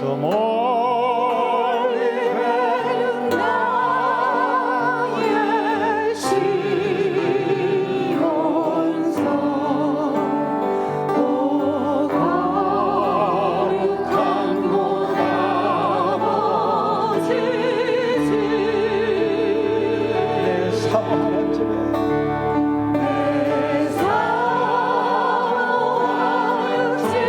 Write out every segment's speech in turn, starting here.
저 멀리 가는 나의 시온성 오 거룩한 곳 아버지 집 내 사모하는 집에 내 사랑하는 집에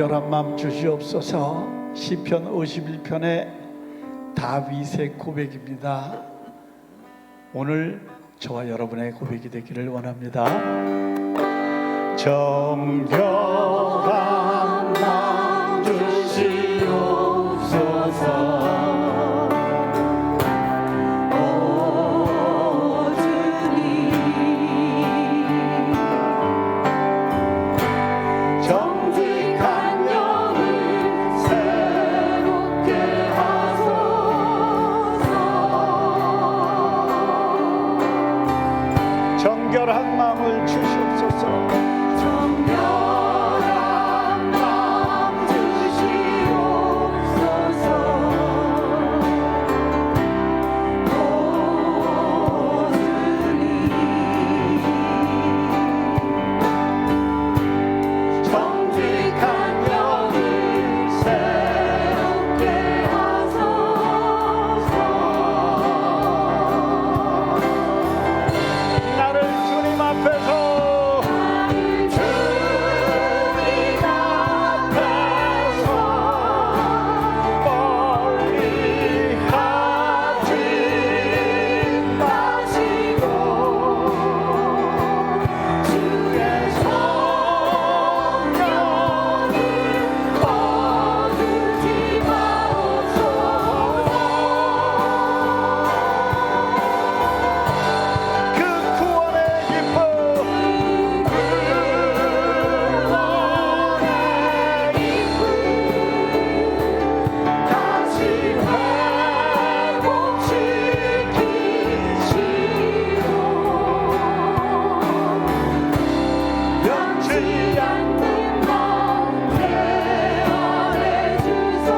정결한 마음 주시옵소서. 시편 51편의 다윗의 고백입니다. 오늘 저와 여러분의 고백이 되기를 원합니다. 정결한 마음 주시옵소서. 정결한 마음을 주시옵소서. 정결한 마음 주시옵소서. 오 주님, 정직한 영을 새롭게 하소서. 나를 주님 앞에서 멀리 하지 마시고 주의 성령을 거두지 마옵소서. 그 구원의 기쁨 다시 회복시키시고 변치 않는 맘 깨어내 주소서.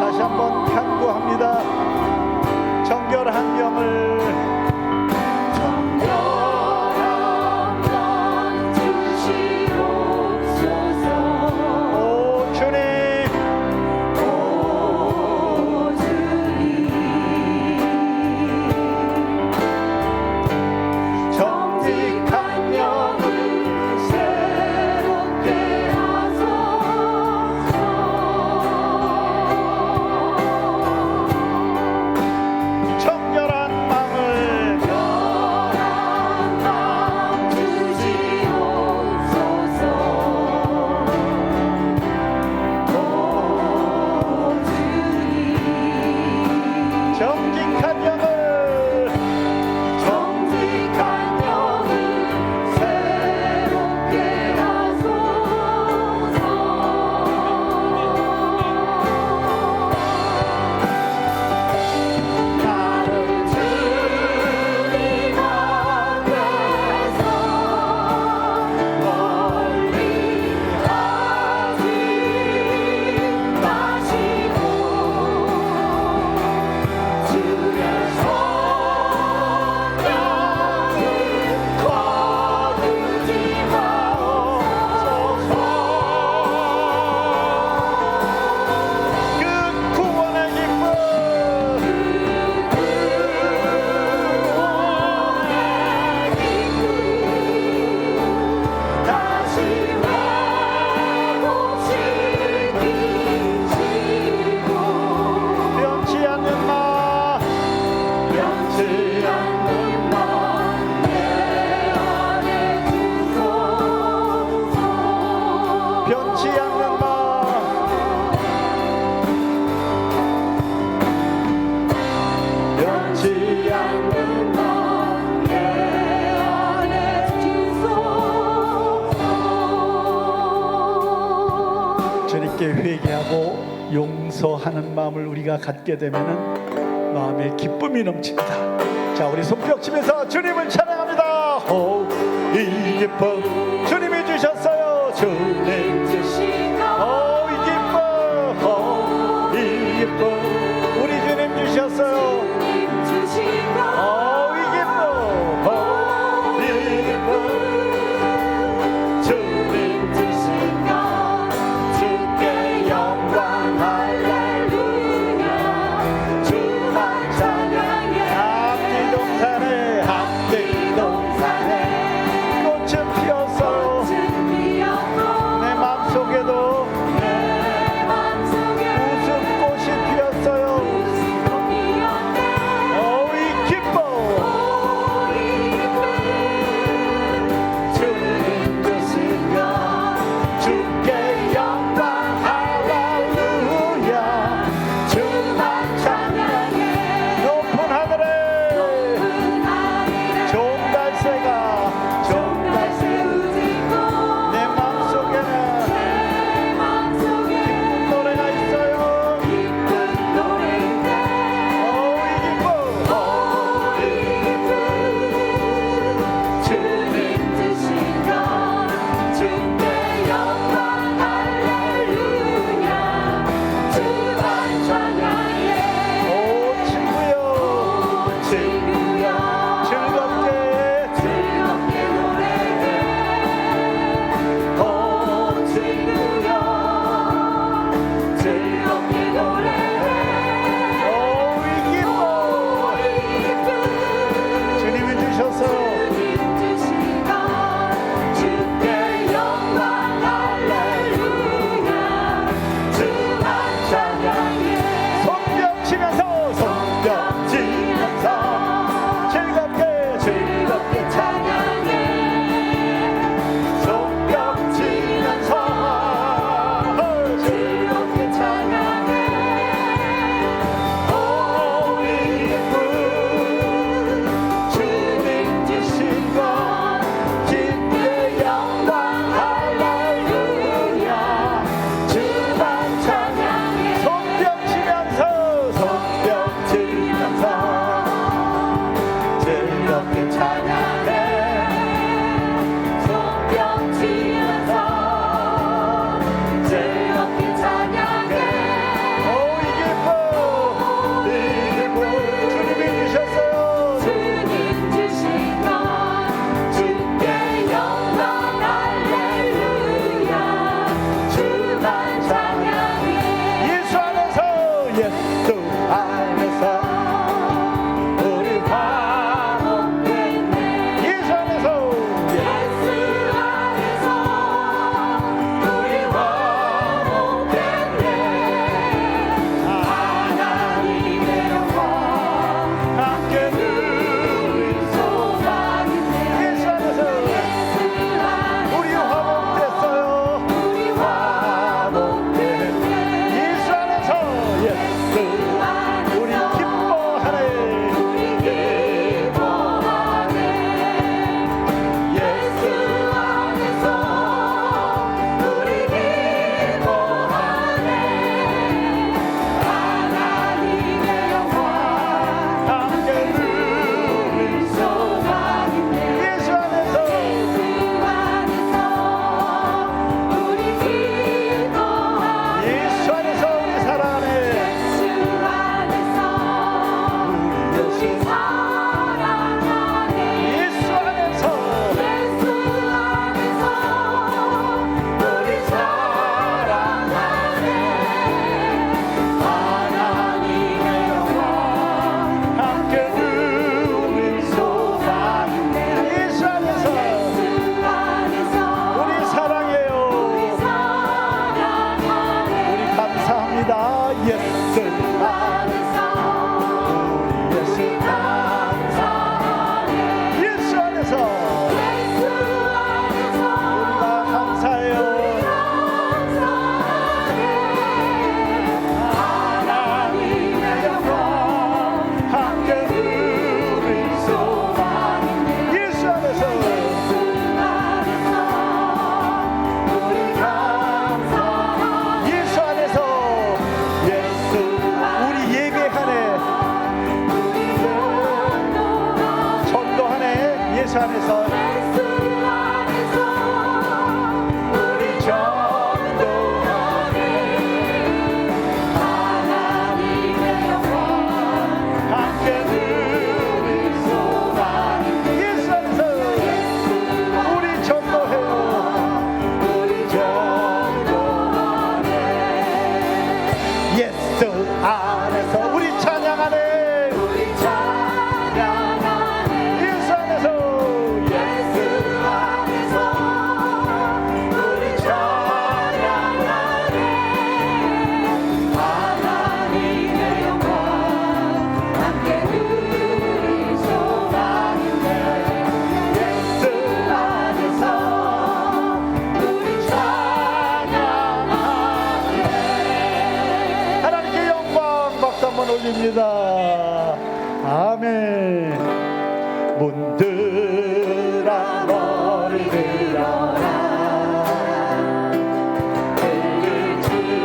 다시 한번 간구합니다. 정결한 영을 정결한 맘 주시옵소서. 오 주님 오 주님, 정직한 영을 새롭게 하소서. 정결한 마음을 정결한 맘 주시옵소서. 오 주님, 정직한 영을 정직한 영을 새롭게 하소서. 나를 주님 앞에서 멀리 하지 마시고 주의 성령을 거두지 마옵소서. 그 구원의 기쁨 다시 회복시키시고 변치 않는 마음 변치 않는 맘 깨어내 주소서. 변치 않는 마음 변치 않는 맘 깨어내 주소서. 주님께 회개하고 용서하는 마음을 우리가 갖게 되면은 마음에 기쁨이 넘칩니다. 자, 우리 손뼉 치면서 주님을 찬양합니다. 이 기쁨 주님이 주셨어요. 주님 주신 것 이 기쁨 이 기쁨 우리 주님 주셨어요. 주신 것 이 기쁨 이 기쁨 주님 주신 것 주께 영광 할렐루야. 주만 찬양해 앞뒤동산에 앞뒤동산에 꽃은 피었어요. 예수 안에서 예수 안에서 우리 전도하네 하나님의 영광 함께 우리 소망인데 예수 안에서 우리 전도해요. 우리 전도하네 예수 안에서 우리 찬양하네. 우리 찬양하네 예수 안에서 예수 안에서 우리 찬양하네 하나님의 영광 함께 우리 소망인데 예수 안에서 우리 찬양하네 하나님께 영광 박수 한번 올립니다. 아멘. 문들아 너를 들어라.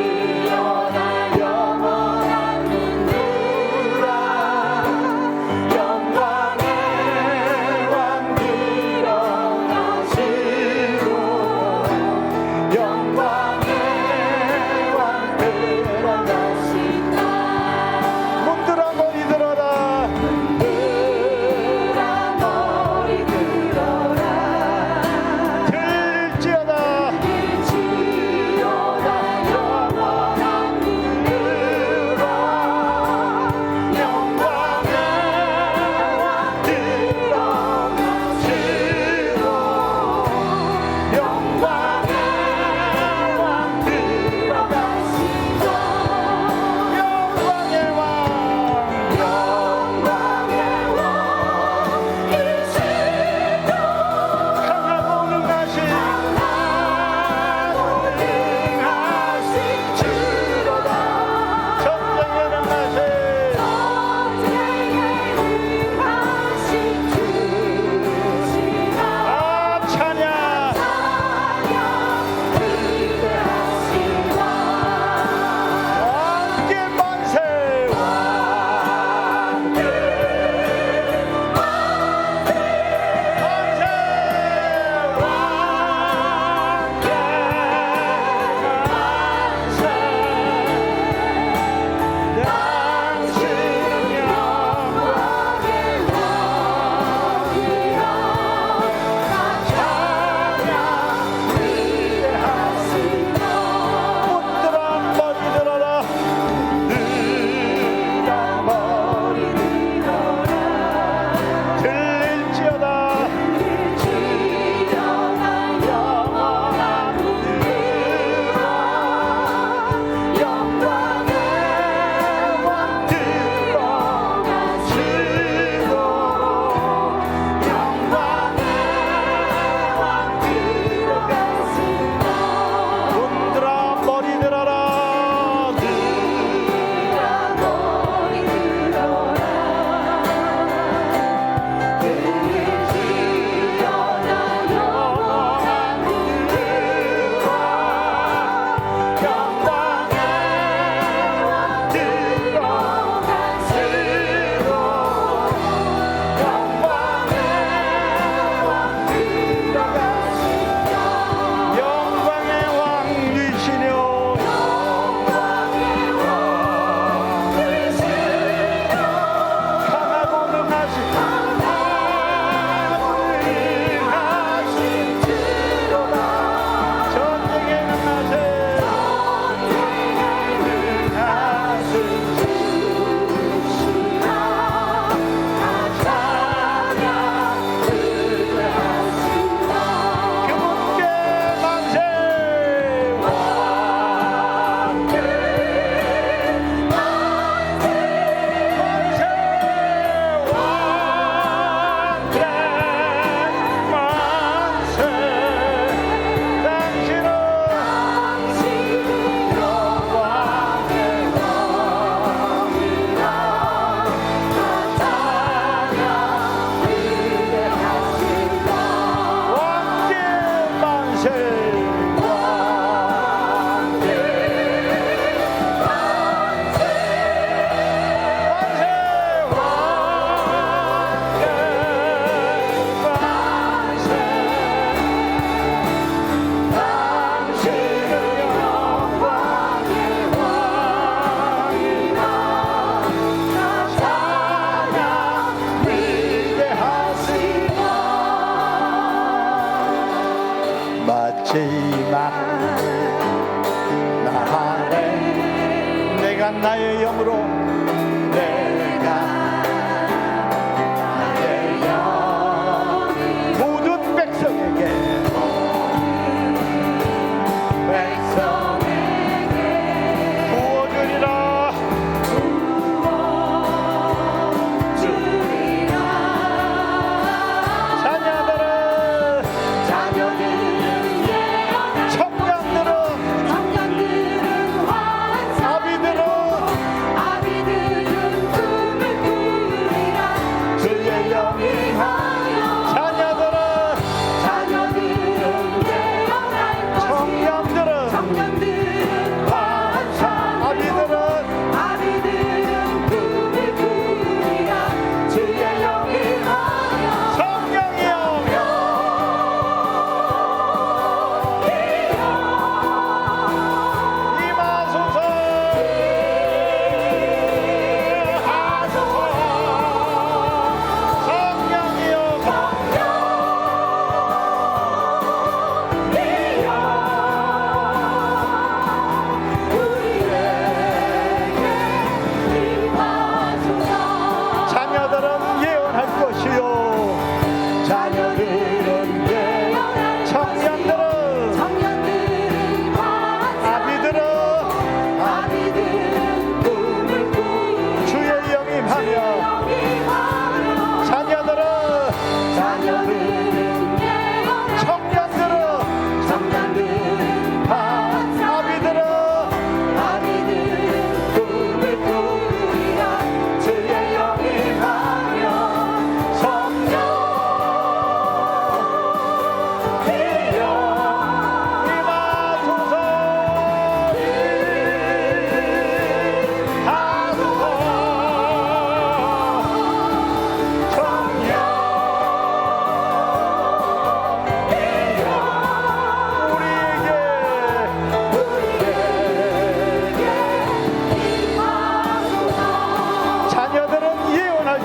들리지어나 영원한 문들아 영광의 왕 들어가시고 영광의 왕 들어가신다 문들아 너희 들어라. 문들아 너희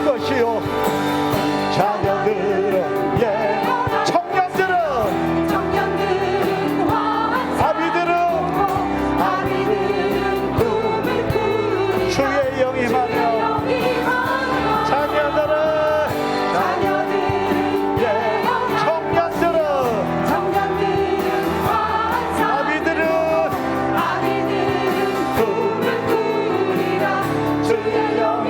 것이요 자녀들은 예 청년들은 아비들은 주의 영이 임하며 자녀들은 예 청년들은 아비들은 주의 영이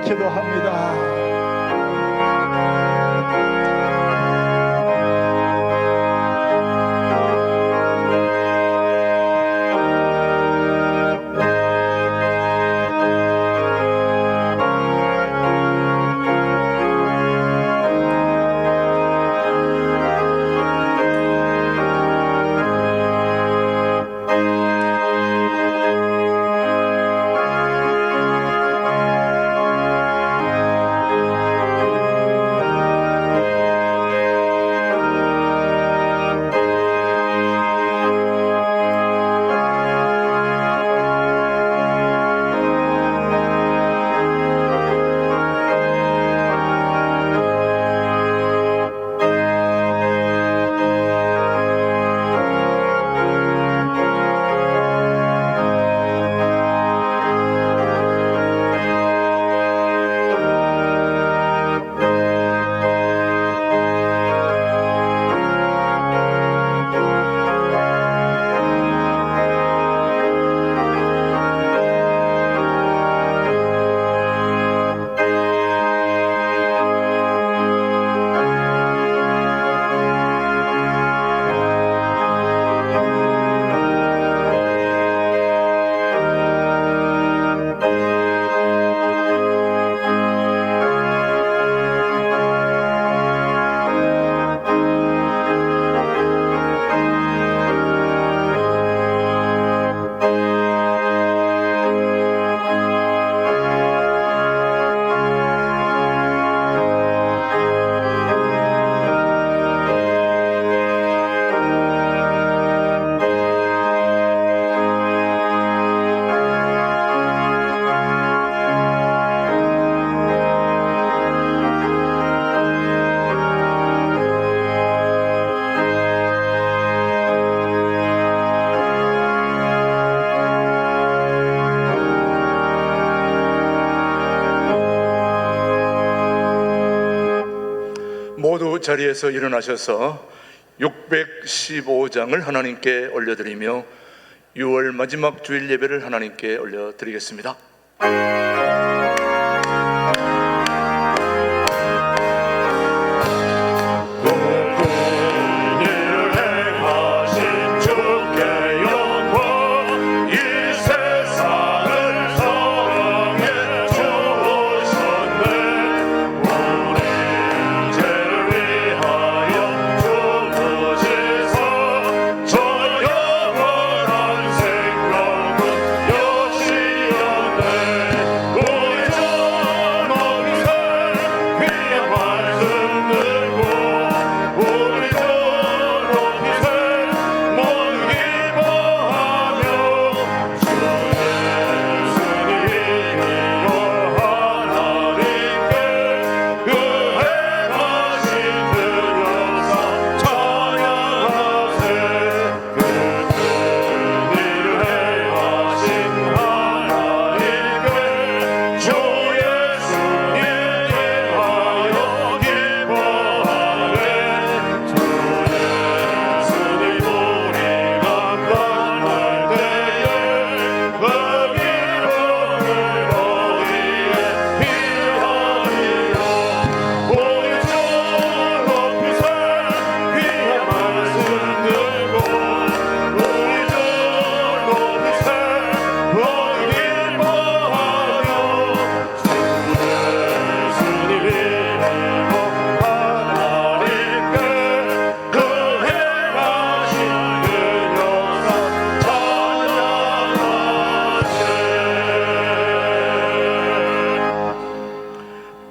기도합니다. 모두 자리에서 일어나셔서 615장을 하나님께 올려드리며 6월 마지막 주일 예배를 하나님께 올려드리겠습니다.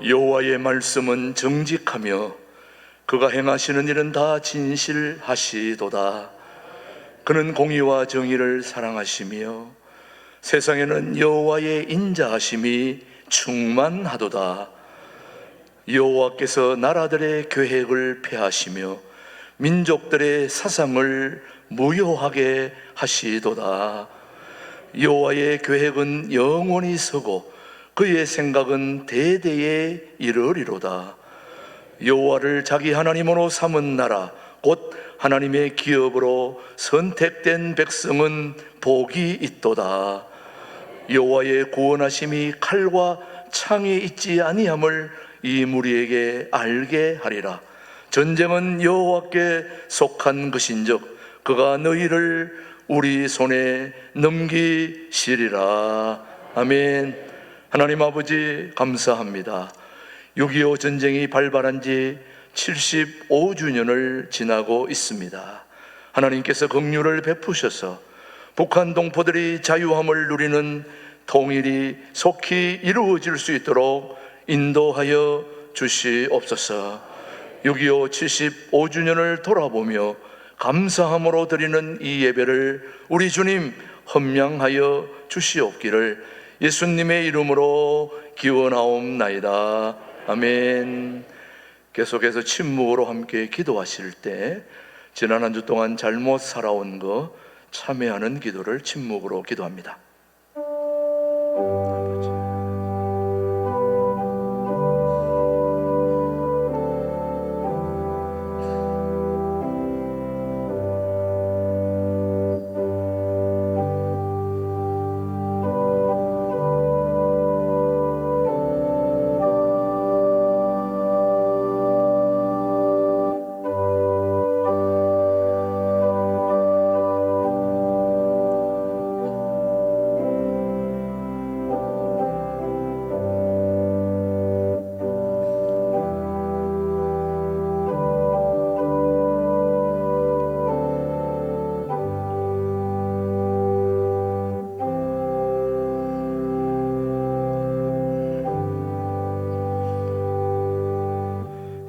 여호와의 말씀은 정직하며 그가 행하시는 일은 다 진실하시도다. 그는 공의와 정의를 사랑하시며 세상에는 여호와의 인자하심이 충만하도다. 여호와께서 나라들의 계획을 폐하시며 민족들의 사상을 무효하게 하시도다. 여호와의 계획은 영원히 서고 그의 생각은 대대에 이르리로다. 여호와를 자기 하나님으로 삼은 나라 곧 하나님의 기업으로 선택된 백성은 복이 있도다. 여호와의 구원하심이 칼과 창에 있지 아니함을 이 무리에게 알게 하리라. 전쟁은 여호와께 속한 것인즉 그가 너희를 우리 손에 넘기시리라. 아멘. 하나님 아버지 감사합니다. 6.25 전쟁이 발발한 지 75주년을 지나고 있습니다. 하나님께서 긍휼을 베푸셔서 북한 동포들이 자유함을 누리는 통일이 속히 이루어질 수 있도록 인도하여 주시옵소서. 6.25 75주년을 돌아보며 감사함으로 드리는 이 예배를 우리 주님 헌명하여 주시옵기를 예수님의 이름으로 기원하옵나이다. 아멘. 계속해서 침묵으로 함께 기도하실 때 지난 한 주 동안 잘못 살아온 거 참회하는 기도를 침묵으로 기도합니다.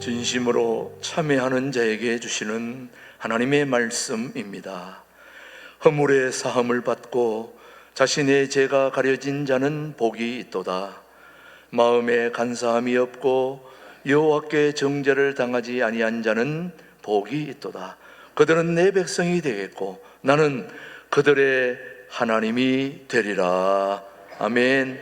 진심으로 참회하는 자에게 주시는 하나님의 말씀입니다. 허물의 사함을 받고 자신의 죄가 가려진 자는 복이 있도다. 마음에 간사함이 없고 여호와께 정죄를 당하지 아니한 자는 복이 있도다. 그들은 내 백성이 되겠고 나는 그들의 하나님이 되리라. 아멘.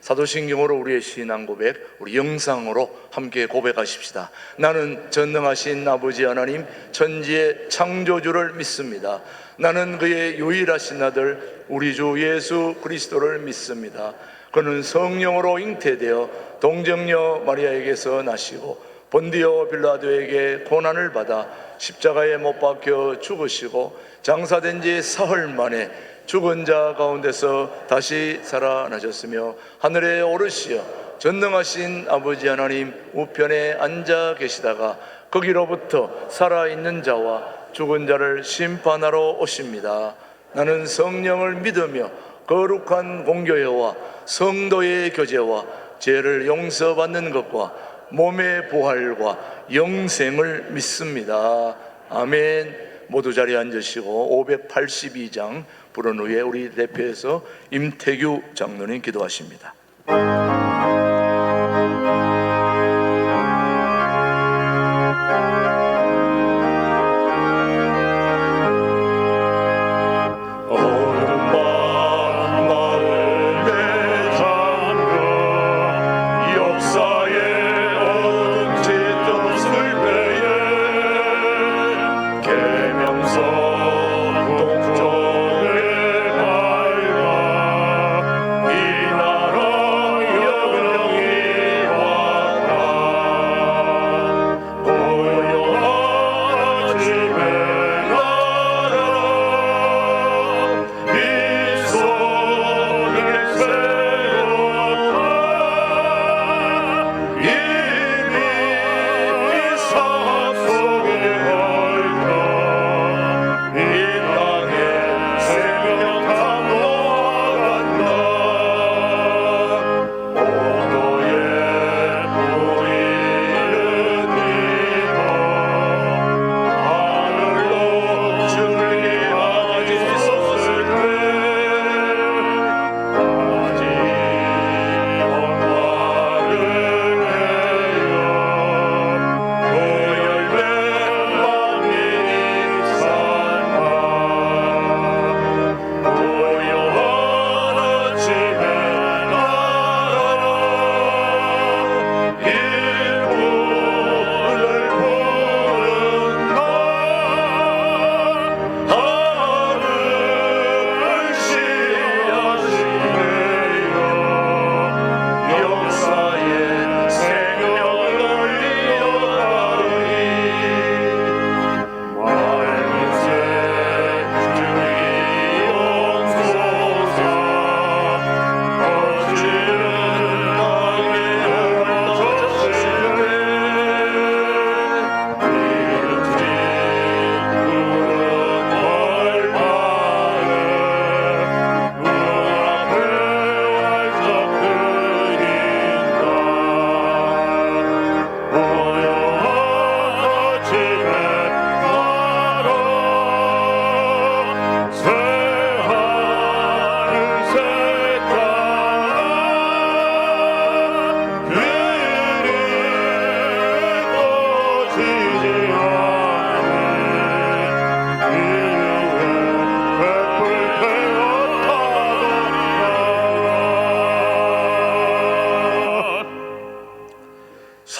사도신경으로 우리의 신앙 고백, 우리 영상으로 함께 고백하십시다. 나는 전능하신 아버지 하나님 천지의 창조주를 믿습니다. 나는 그의 유일하신 아들 우리 주 예수 그리스도를 믿습니다. 그는 성령으로 잉태되어 동정녀 마리아에게서 나시고 본디오 빌라도에게 고난을 받아 십자가에 못 박혀 죽으시고 장사된 지 사흘 만에 죽은 자 가운데서 다시 살아나셨으며 하늘에 오르시어 전능하신 아버지 하나님 우편에 앉아 계시다가 거기로부터 살아있는 자와 죽은 자를 심판하러 오십니다. 나는 성령을 믿으며 거룩한 공교회와 성도의 교제와 죄를 용서받는 것과 몸의 부활과 영생을 믿습니다. 아멘. 모두 자리에 앉으시고 582장 부른 후에 우리 대표에서 임태규 장로님 기도하십니다.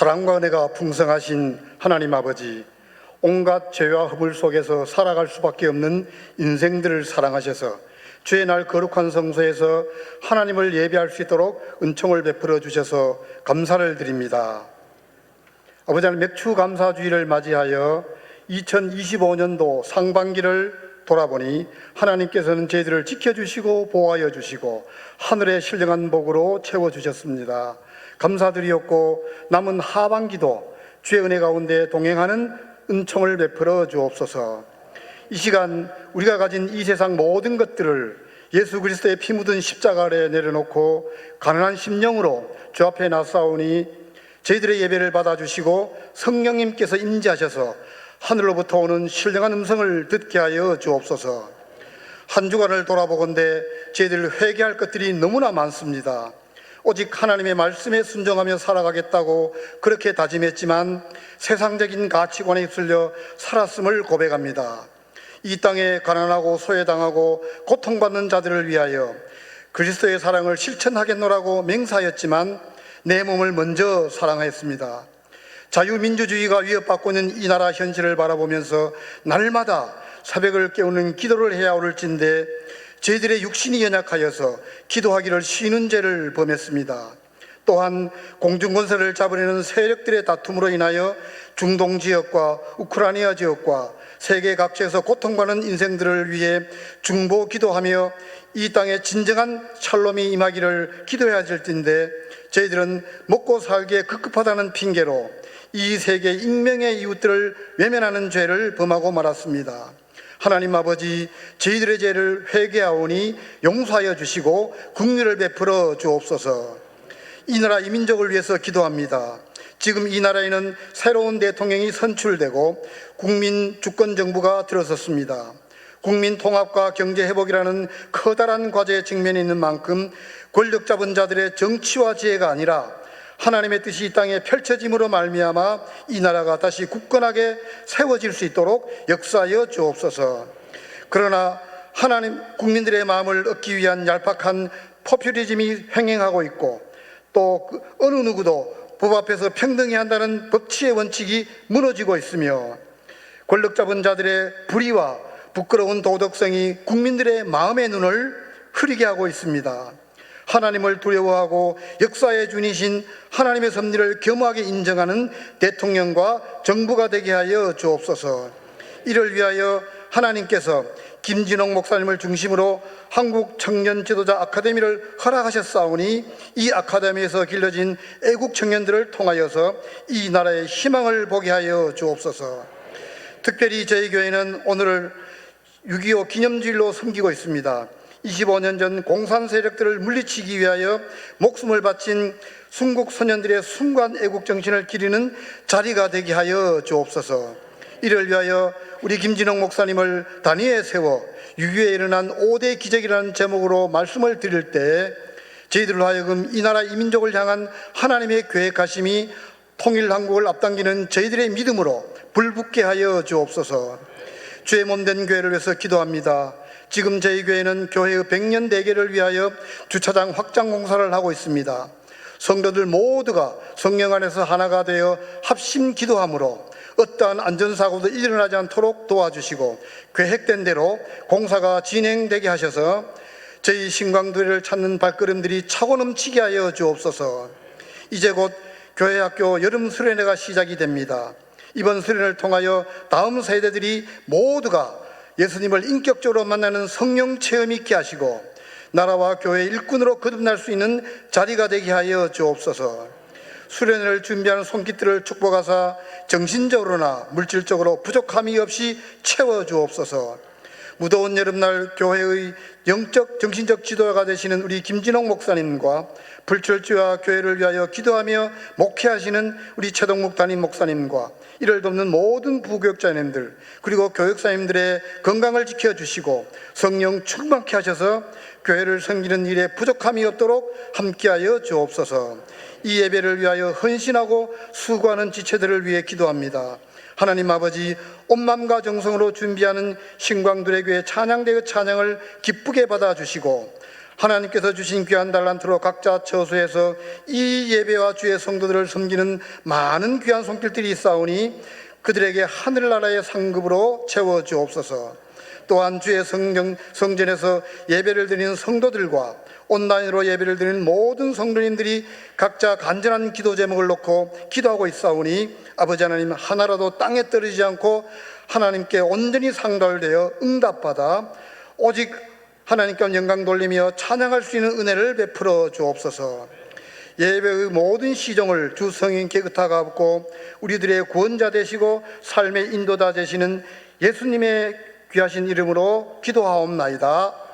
사랑과 은혜가 풍성하신 하나님 아버지, 온갖 죄와 허물 속에서 살아갈 수밖에 없는 인생들을 사랑하셔서 주의 날 거룩한 성소에서 하나님을 예배할 수 있도록 은총을 베풀어 주셔서 감사를 드립니다. 아버지 하나님, 맥주 감사주의를 맞이하여 2025년도 상반기를 돌아보니 하나님께서는 저희들을 지켜주시고 보호하여 주시고 하늘의 신령한 복으로 채워주셨습니다. 감사드리옵고 남은 하반기도 주의 은혜 가운데 동행하는 은총을 베풀어 주옵소서. 이 시간 우리가 가진 이 세상 모든 것들을 예수 그리스도의 피 묻은 십자가 아래 내려놓고 가난한 심령으로 주 앞에 나사오니 저희들의 예배를 받아주시고 성령님께서 임재하셔서 하늘로부터 오는 신령한 음성을 듣게 하여 주옵소서. 한 주간을 돌아보건대 저희들 회개할 것들이 너무나 많습니다. 오직 하나님의 말씀에 순종하며 살아가겠다고 그렇게 다짐했지만 세상적인 가치관에 휩쓸려 살았음을 고백합니다. 이 땅에 가난하고 소외당하고 고통받는 자들을 위하여 그리스도의 사랑을 실천하겠노라고 맹세하였지만 내 몸을 먼저 사랑하였습니다. 자유민주주의가 위협받고 있는 이 나라 현실을 바라보면서 날마다 새벽을 깨우는 기도를 해야 오를진데 저희들의 육신이 연약하여서 기도하기를 쉬는 죄를 범했습니다. 또한 공중건설을 잡으려는 세력들의 다툼으로 인하여 중동 지역과 우크라이나 지역과 세계 각지에서 고통받는 인생들을 위해 중보 기도하며 이 땅에 진정한 샬롬이 임하기를 기도해야 될 텐데 저희들은 먹고 살기에 급급하다는 핑계로 이 세계 익명의 이웃들을 외면하는 죄를 범하고 말았습니다. 하나님 아버지, 저희들의 죄를 회개하오니 용서하여 주시고 긍휼을 베풀어 주옵소서. 이 나라 이 민족을 위해서 기도합니다. 지금 이 나라에는 새로운 대통령이 선출되고 국민 주권 정부가 들어섰습니다. 국민 통합과 경제 회복이라는 커다란 과제에 직면해 있는 만큼 권력 잡은 자들의 정치와 지혜가 아니라 하나님의 뜻이 이 땅에 펼쳐짐으로 말미암아 이 나라가 다시 굳건하게 세워질 수 있도록 역사하여 주옵소서. 그러나 하나님 국민들의 마음을 얻기 위한 얄팍한 포퓰리즘이 횡행하고 있고 또 어느 누구도 법 앞에서 평등해야 한다는 법치의 원칙이 무너지고 있으며 권력 잡은 자들의 불의와 부끄러운 도덕성이 국민들의 마음의 눈을 흐리게 하고 있습니다. 하나님을 두려워하고 역사의 주이신 하나님의 섭리를 겸허하게 인정하는 대통령과 정부가 되게 하여 주옵소서. 이를 위하여 하나님께서 김진홍 목사님을 중심으로 한국 청년 지도자 아카데미를 허락하셨사오니 이 아카데미에서 길러진 애국 청년들을 통하여서 이 나라의 희망을 보게 하여 주옵소서. 특별히 저희 교회는 오늘을 6.25 기념주일로 섬기고 있습니다. 25년 전 공산 세력들을 물리치기 위하여 목숨을 바친 순국 소년들의 순간 애국 정신을 기리는 자리가 되게 하여 주옵소서. 이를 위하여 우리 김진홍 목사님을 단위에 세워 6.25에 일어난 5대 기적이라는 제목으로 말씀을 드릴 때 저희들로 하여금 이 나라 이 민족을 향한 하나님의 계획하심이 통일 한국을 앞당기는 저희들의 믿음으로 불붙게 하여 주옵소서. 주의 몸된 교회를 위해서 기도합니다. 지금 저희 교회는 교회의 100년 대계를 위하여 주차장 확장 공사를 하고 있습니다. 성도들 모두가 성령 안에서 하나가 되어 합심 기도함으로 어떠한 안전사고도 일어나지 않도록 도와주시고 계획된 대로 공사가 진행되게 하셔서 저희 신광교회를 찾는 발걸음들이 차고 넘치게 하여 주옵소서. 이제 곧 교회학교 여름 수련회가 시작이 됩니다. 이번 수련을 통하여 다음 세대들이 모두가 예수님을 인격적으로 만나는 성령 체험이 있게 하시고 나라와 교회 일꾼으로 거듭날 수 있는 자리가 되게 하여 주옵소서. 수련회를 준비하는 손길들을 축복하사 정신적으로나 물질적으로 부족함이 없이 채워주옵소서. 무더운 여름날 교회의 영적 정신적 지도자가 되시는 우리 김진홍 목사님과 불철주와 교회를 위하여 기도하며 목회하시는 우리 최동묵 담임 목사님과 이를 돕는 모든 부교육자님들 그리고 교육사님들의 건강을 지켜주시고 성령 충만케 하셔서 교회를 섬기는 일에 부족함이 없도록 함께하여 주옵소서. 이 예배를 위하여 헌신하고 수고하는 지체들을 위해 기도합니다. 하나님 아버지, 온 마음과 정성으로 준비하는 신광두레 교회 찬양대의 찬양을 기쁘게 받아주시고 하나님께서 주신 귀한 달란트로 각자 처소에서 이 예배와 주의 성도들을 섬기는 많은 귀한 손길들이 있사오니 그들에게 하늘나라의 상급으로 채워주옵소서. 또한 주의 성전에서 예배를 드리는 성도들과 온라인으로 예배를 드리는 모든 성도님들이 각자 간절한 기도 제목을 놓고 기도하고 있사오니 아버지 하나님, 하나라도 땅에 떨어지지 않고 하나님께 온전히 상달되어 응답받아 오직 하나님께 영광 돌리며 찬양할 수 있는 은혜를 베풀어 주옵소서. 예배의 모든 시종을 주 성인 깨끗하가 없고 우리들의 구원자 되시고 삶의 인도자 되시는 예수님의 귀하신 이름으로 기도하옵나이다.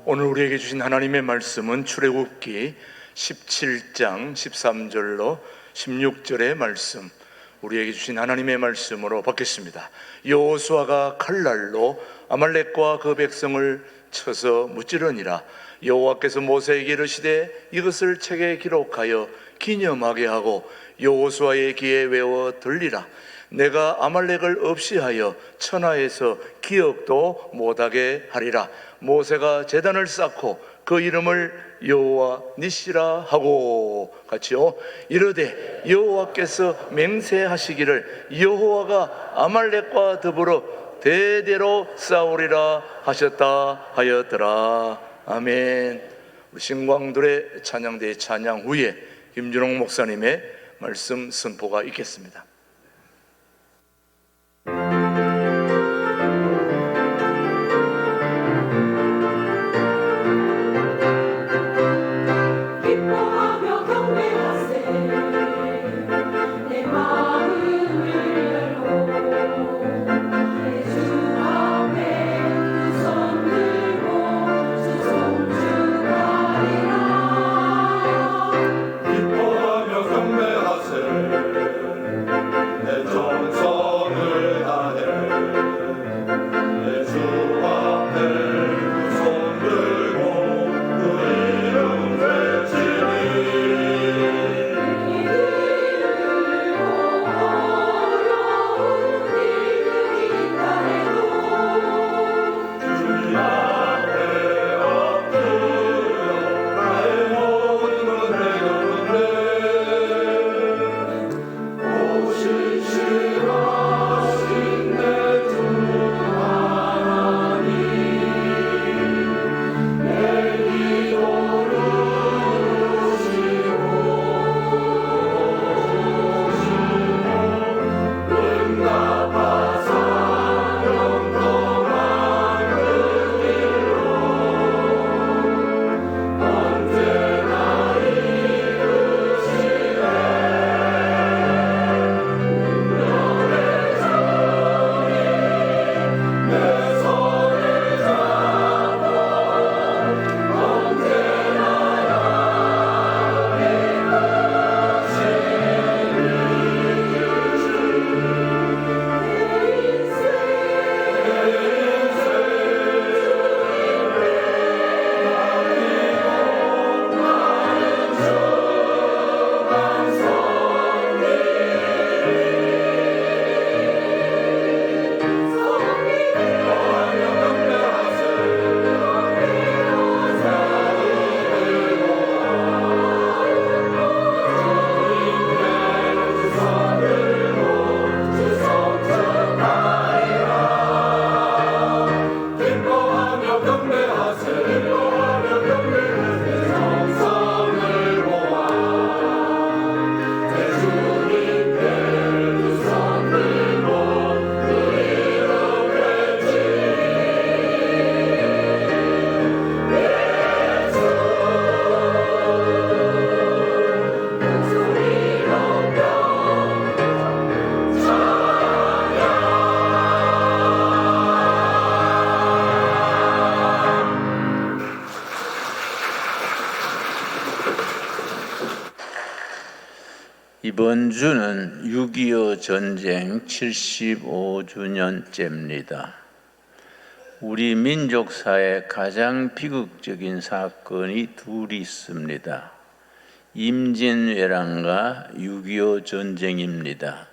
오늘 우리에게 주신 하나님의 말씀은 출애굽기 17장 13절로 16절의 말씀, 우리에게 주신 하나님의 말씀으로 받겠습니다. 여호수아가 칼날로 아말렉과 그 백성을 쳐서 무찌르니라. 여호와께서 모세에게 이르시되 이것을 책에 기록하여 기념하게 하고 여호수아의 귀에 외워 들리라. 내가 아말렉을 없이하여 천하에서 기억도 못하게 하리라. 모세가 제단을 쌓고 그 이름을 여호와 니시라 하고, 같이요. 이르되 여호와께서 맹세하시기를 여호와가 아말렉과 더불어 대대로 싸우리라 하셨다 하였더라. 아멘. 우리 신광들의 찬양대의 찬양 후에 김준홍 목사님의 말씀 선포가 있겠습니다. 기뻐하며 경배하세 내 마음을 열고 내 주 앞에 두 손 들고 주 송축하리라. 기뻐하며 경배하세 내 정성을 다해 내 주 앞에 두 손 들고 그 이름 외치니 어려운 일들이 있다 해도 주님 앞에 엎드려 나의 모든 것 내려놓네. 오실실하신 내 주 하나님 내 기도를 들으시고 응답하사 영통한 그 길로 언제나 이끄시네. 운명의 정리 내 손을 잡고 언제나 나를 기뻐하며 경배하세 정성을 모아 내 주님께 두 손 들고 그 이름 외치니 목소리 높여 이번 주는 6.25 전쟁 75주년째입니다. 우리 민족사의 가장 비극적인 사건이 둘이 있습니다. 임진왜란과 6.25 전쟁입니다.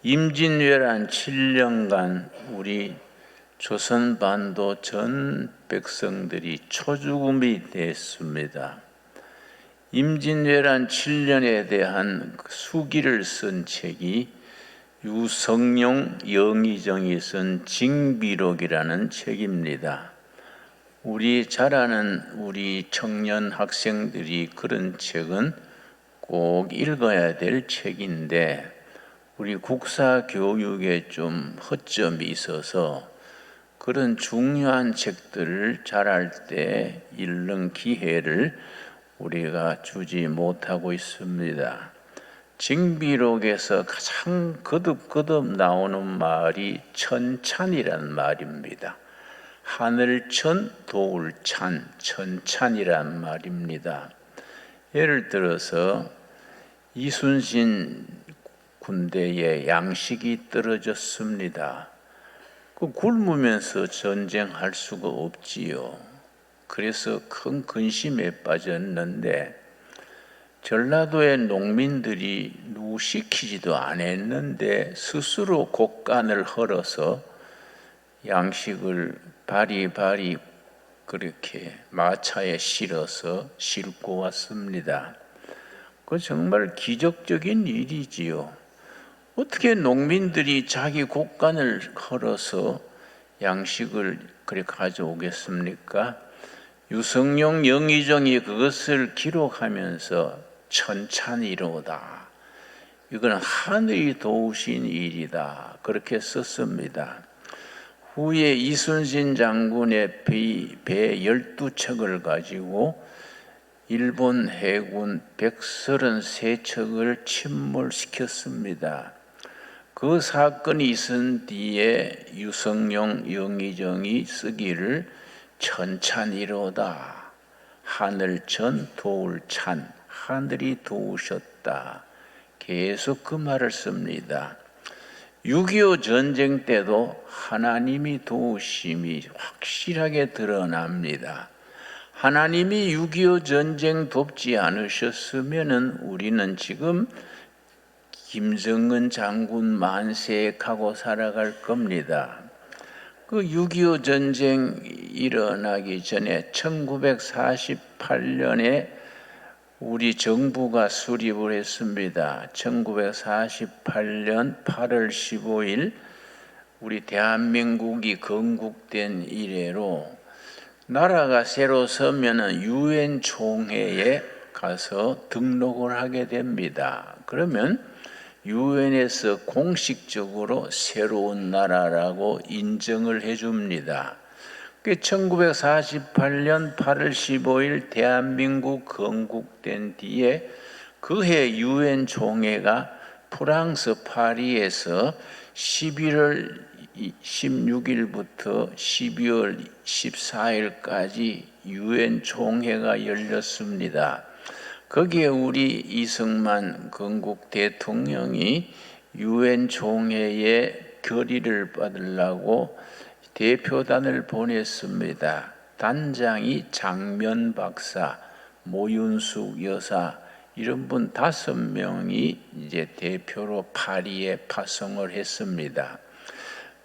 임진왜란 7년간 우리 조선반도 전 백성들이 초죽음이 됐습니다. 임진왜란 7년에 대한 수기를 쓴 책이 유성룡, 영의정이 쓴 징비록이라는 책입니다. 우리 잘 아는 우리 청년 학생들이 그런 책은 꼭 읽어야 될 책인데 우리 국사 교육에 좀 허점이 있어서 그런 중요한 책들을 잘할 때 읽는 기회를 우리가 주지 못하고 있습니다. 징비록에서 가장 거듭거듭 나오는 말이 천찬이라는 말입니다. 하늘천 도울찬 천찬이란 말입니다. 예를 들어서 이순신 군대에 양식이 떨어졌습니다. 그 굶으면서 전쟁할 수가 없지요. 그래서 큰 근심에 빠졌는데 전라도의 농민들이 누구 시키지도 않았는데 스스로 곡간을 헐어서 양식을 바리바리 그렇게 마차에 실어서 싣고 왔습니다. 그 정말 기적적인 일이지요. 어떻게 농민들이 자기 곡간을 헐어서 양식을 그렇게 가져오겠습니까? 유성룡 영의정이 그것을 기록하면서 천찬이로다. 이건 하늘이 도우신 일이다. 그렇게 썼습니다. 후에 이순신 장군의 배 12척을 가지고 일본 해군 133척을 침몰시켰습니다. 그 사건이 있은 뒤에 유성룡 영의정이 쓰기를 천찬이로다. 하늘천 도울찬, 하늘이 도우셨다. 계속 그 말을 씁니다. 6.25 전쟁 때도 하나님이 도우심이 확실하게 드러납니다. 하나님이 6.25 전쟁 돕지 않으셨으면 우리는 지금 김정은 장군 만세에 가고 살아갈 겁니다. 그 6.25 전쟁 일어나기 전에 1948년에 우리 정부가 수립을 했습니다. 1948년 8월 15일 우리 대한민국이 건국된 이래로 나라가 새로 서면은 유엔 총회에 가서 등록을 하게 됩니다. 그러면 유엔에서 공식적으로 새로운 나라라고 인정을 해줍니다. 1948년 8월 15일 대한민국 건국된 뒤에 그해 유엔 총회가 프랑스 파리에서 11월 16일부터 12월 14일까지 유엔 총회가 열렸습니다. 거기에 우리 이승만 건국 대통령이 유엔 총회에 결의를 받으려고 대표단을 보냈습니다. 단장이 장면 박사, 모윤숙 여사 이런 분 5명이 이제 대표로 파리에 파송을 했습니다.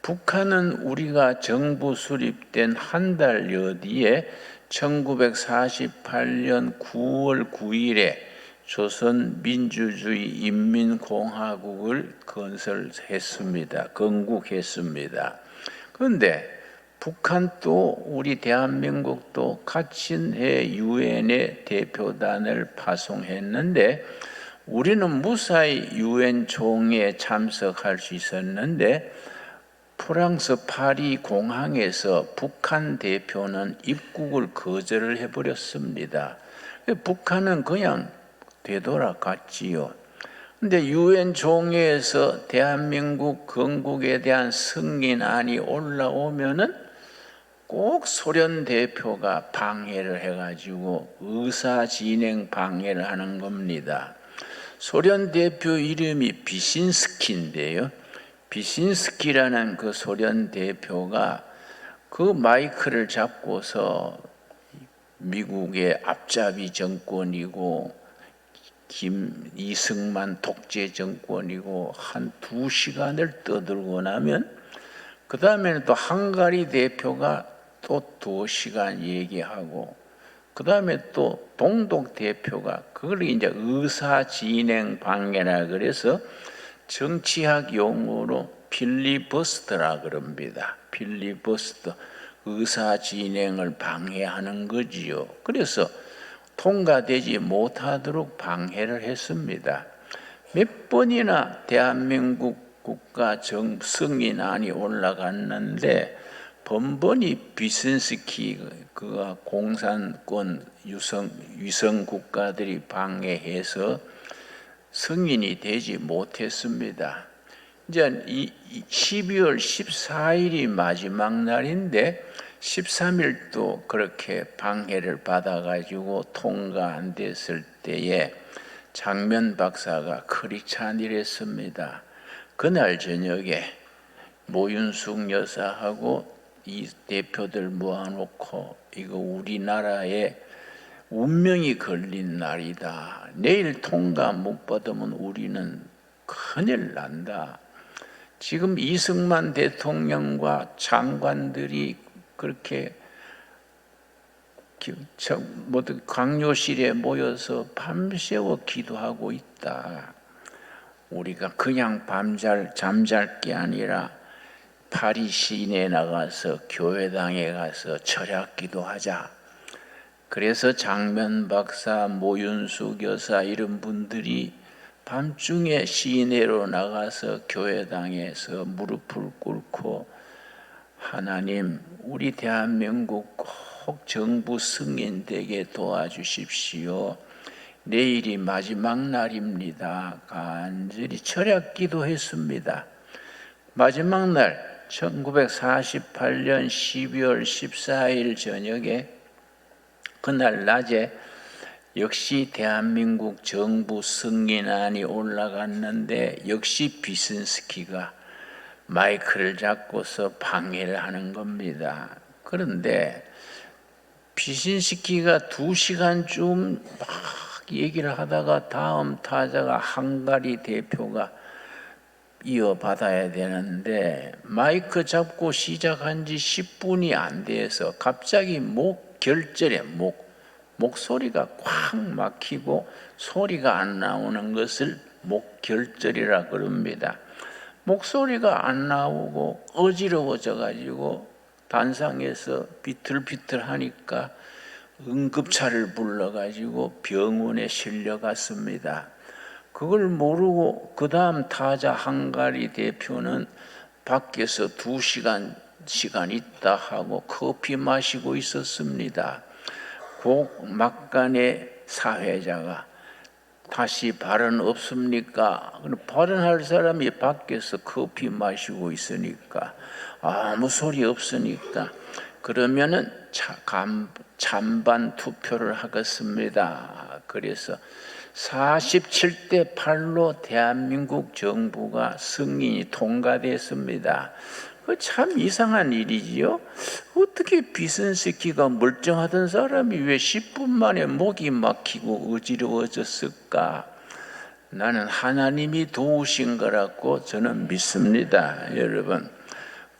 북한은 우리가 정부 수립된 한 달여 뒤에 1948년 9월 9일에 조선민주주의인민공화국을 건설했습니다. 건국했습니다. 그런데 북한도 우리 대한민국도 같은 해 유엔에 대표단을 파송했는데 우리는 무사히 유엔 총회에 참석할 수 있었는데 프랑스 파리 공항에서 북한 대표는 입국을 거절을 해버렸습니다. 북한은 그냥 되돌아갔지요. 근데 유엔 총회에서 대한민국 건국에 대한 승인안이 올라오면은 꼭 소련 대표가 방해를 해가지고 의사 진행 방해를 하는 겁니다. 소련 대표 이름이 비신스키인데요. 비신스키라는 그 소련 대표가 그 마이크를 잡고서 미국의 앞잡이 정권이고 이승만 독재 정권이고 한 2시간을 떠들고 나면 그 다음에는 또 헝가리 대표가 또 2시간 얘기하고 그 다음에 또 동독 대표가 그걸 이제 의사 진행 방해라 그래서 정치학 용어로 필리버스터라 그럽니다. 필리버스터, 의사 진행을 방해하는 거지요. 그래서 통과되지 못하도록 방해를 했습니다. 몇 번이나 대한민국 국가 승인안이 올라갔는데 번번이 비신스키 그가 공산권 위성 국가들이 방해해서 승인이 되지 못했습니다. 이제 12월 14일이 마지막 날인데 13일도 그렇게 방해를 받아가지고 통과 안 됐을 때에 장면 박사가 그리 찬일했습니다. 그날 저녁에 모윤숙 여사하고 이 대표들 모아놓고 이거 우리나라에 운명이 걸린 날이다. 내일 통과 못 받으면 우리는 큰일 난다. 지금 이승만 대통령과 장관들이 그렇게 강요실에 모여서 밤새워 기도하고 있다. 우리가 그냥 잠잘 게 아니라 파리 시내에 나가서 교회당에 가서 철학 기도하자. 그래서 장면 박사, 모윤숙 여사 이런 분들이 밤중에 시내로 나가서 교회당에서 무릎을 꿇고 하나님, 우리 대한민국 꼭 정부 승인되게 도와주십시오. 내일이 마지막 날입니다. 간절히 철학 기도했습니다. 마지막 날 1948년 12월 14일 저녁에 그날 낮에 역시 대한민국 정부 승인안이 올라갔는데 역시 비슨스키가 마이크를 잡고서 방해를 하는 겁니다. 그런데 비신스키가 2시간쯤 막 얘기를 하다가 다음 타자가 헝가리 대표가 이어받아야 되는데 마이크 잡고 시작한 지 10분이 안 돼서 갑자기 목소리가 꽉 막히고 소리가 안 나오는 것을 목결절이라 그럽니다. 목소리가 안 나오고 어지러워져 가지고 단상에서 비틀비틀 하니까 응급차를 불러 가지고 병원에 실려갔습니다. 그걸 모르고 그 다음 타자 헝가리 대표는 밖에서 2시간 시간 있다 하고 커피 마시고 있었습니다. 그 막간에 사회자가 다시 발언 없습니까? 발언할 사람이 밖에서 커피 마시고 있으니까 아무 소리 없으니까 그러면은 찬반 투표를 하겠습니다. 그래서 47대 8로 대한민국 정부가 승인이 통과됐습니다. 참 이상한 일이지요. 어떻게 비슨스키가 멀쩡하던 사람이 왜 10분 만에 목이 막히고 어지러워졌을까? 나는 하나님이 도우신 거라고 저는 믿습니다, 여러분.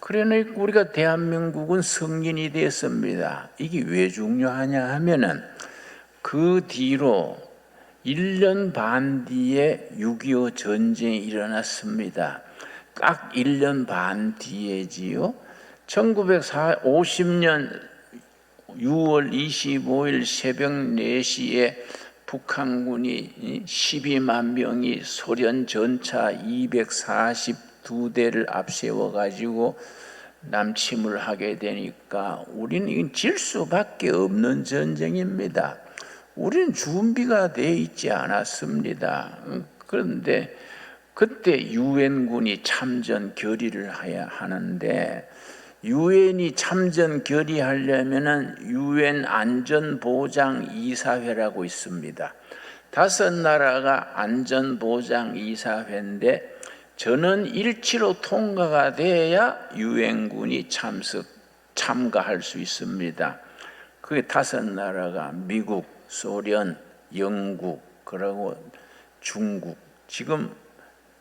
그러니까 우리가 대한민국은 승인이 됐습니다. 이게 왜 중요하냐 하면은 그 뒤로 1년 반 뒤에 6.25 전쟁이 일어났습니다. 딱 1년 반 뒤에지요. 1950년 6월 25일 새벽 4시에 북한군이 12만 명이 소련 전차 242대를 앞세워 가지고 남침을 하게 되니까 우리는 질 수밖에 없는 전쟁입니다. 우리는 준비가 돼 있지 않았습니다. 그런데 그때 유엔군이 참전 결의를 해야 하는데 유엔이 참전 결의하려면은 유엔 안전보장이사회라고 있습니다. 5나라가 안전보장이사회인데 전원 일치로 통과가 돼야 유엔군이 참가할 수 있습니다. 그게 5나라가 미국, 소련, 영국, 그리고 중국.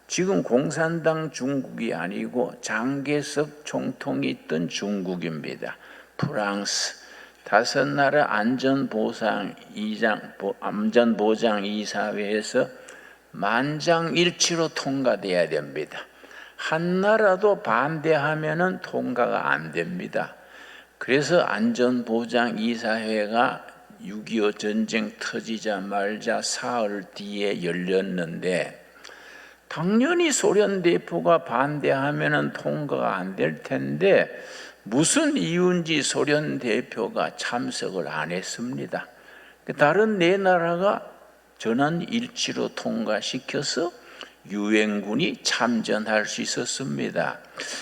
지금 공산당 중국이 아니고 장개석 총통이 있던 중국입니다. 프랑스. 5나라 안전보장이사회에서 만장일치로 통과돼야 됩니다. 한 나라도 반대하면은 통과가 안 됩니다. 그래서 안전보장이사회가 6.25 전쟁 터지자마자 사흘 뒤에 열렸는데 당연히 소련 대표가 반대하면은 통과가 안 될 텐데 무슨 이유인지 소련 대표가 참석을 안 했습니다. 다른 4나라가 전원 일치로 통과시켜서 유엔군이 참전할 수 있었습니다.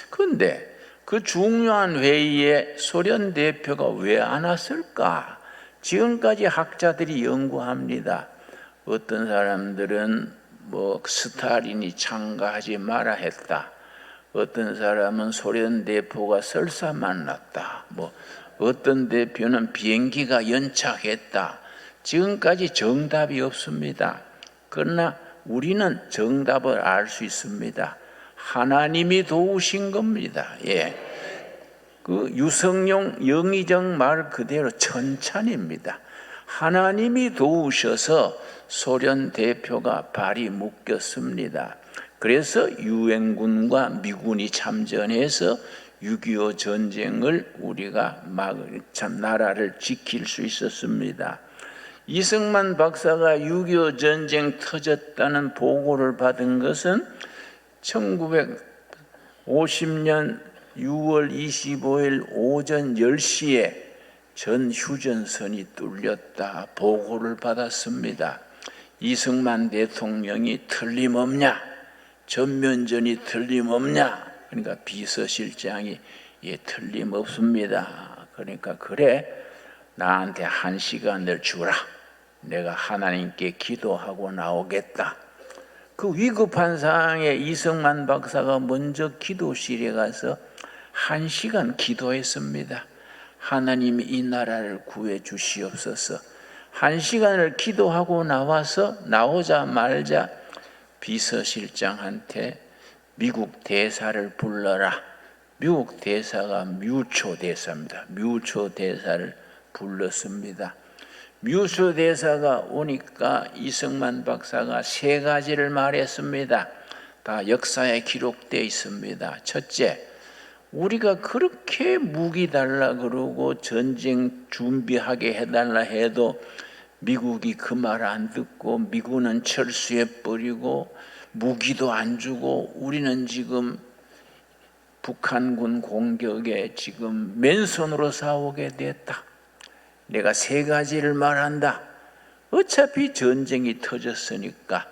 그런데 그 중요한 회의에 소련 대표가 왜 안 왔을까? 지금까지 학자들이 연구합니다. 어떤 사람들은 스탈린이 참가하지 마라 했다. 어떤 사람은 소련 대표가 설사 만났다. 어떤 대표는 비행기가 연착했다. 지금까지 정답이 없습니다. 그러나 우리는 정답을 알 수 있습니다. 하나님이 도우신 겁니다. 그 유성룡 영의정 말 그대로 천찬입니다. 하나님이 도우셔서 소련 대표가 발이 묶였습니다. 그래서 유엔군과 미군이 참전해서 6.25 전쟁을 우리가 나라를 지킬 수 있었습니다. 이승만 박사가 6.25 전쟁 터졌다는 보고를 받은 것은 1950년 6월 25일 오전 10시에 전 휴전선이 뚫렸다 보고를 받았습니다. 이승만 대통령이 틀림없냐? 전면전이 틀림없냐? 그러니까 비서실장이 틀림없습니다. 그러니까 그래, 나한테 1시간을 주라. 내가 하나님께 기도하고 나오겠다. 그 위급한 상황에 이승만 박사가 먼저 기도실에 가서 1시간 기도했습니다. 하나님이 이 나라를 구해 주시옵소서. 1시간을 기도하고 나오자마자 비서실장한테 미국 대사를 불러라. 미국 대사가 뮤초 대사입니다. 뮤초 대사를 불렀습니다. 뮤초 대사가 오니까 이승만 박사가 3가지를 말했습니다. 다 역사에 기록되어 있습니다. 첫째, 우리가 그렇게 무기 달라 그러고 전쟁 준비하게 해달라 해도 미국이 그 말 안 듣고 미군은 철수해 버리고 무기도 안 주고 우리는 지금 북한군 공격에 지금 맨손으로 싸우게 됐다. 내가 3가지를 말한다. 어차피 전쟁이 터졌으니까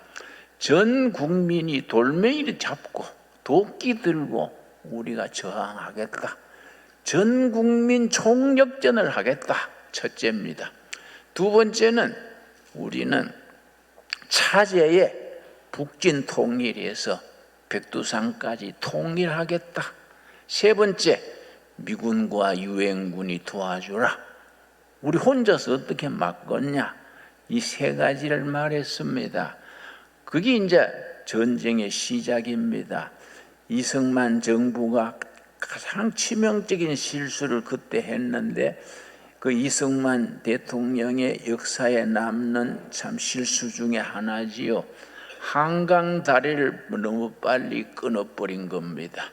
전 국민이 돌멩이를 잡고 도끼 들고 우리가 저항하겠다. 전 국민 총력전을 하겠다. 첫째입니다. 두 번째는 우리는 차제에 북진 통일해서 백두산까지 통일하겠다. 세 번째, 미군과 유엔군이 도와주라. 우리 혼자서 어떻게 막겠냐? 이 3가지를 말했습니다. 그게 이제 전쟁의 시작입니다. 이승만 정부가 가장 치명적인 실수를 그때 했는데 그 이승만 대통령의 역사에 남는 참 실수 중에 하나지요. 한강 다리를 너무 빨리 끊어버린 겁니다.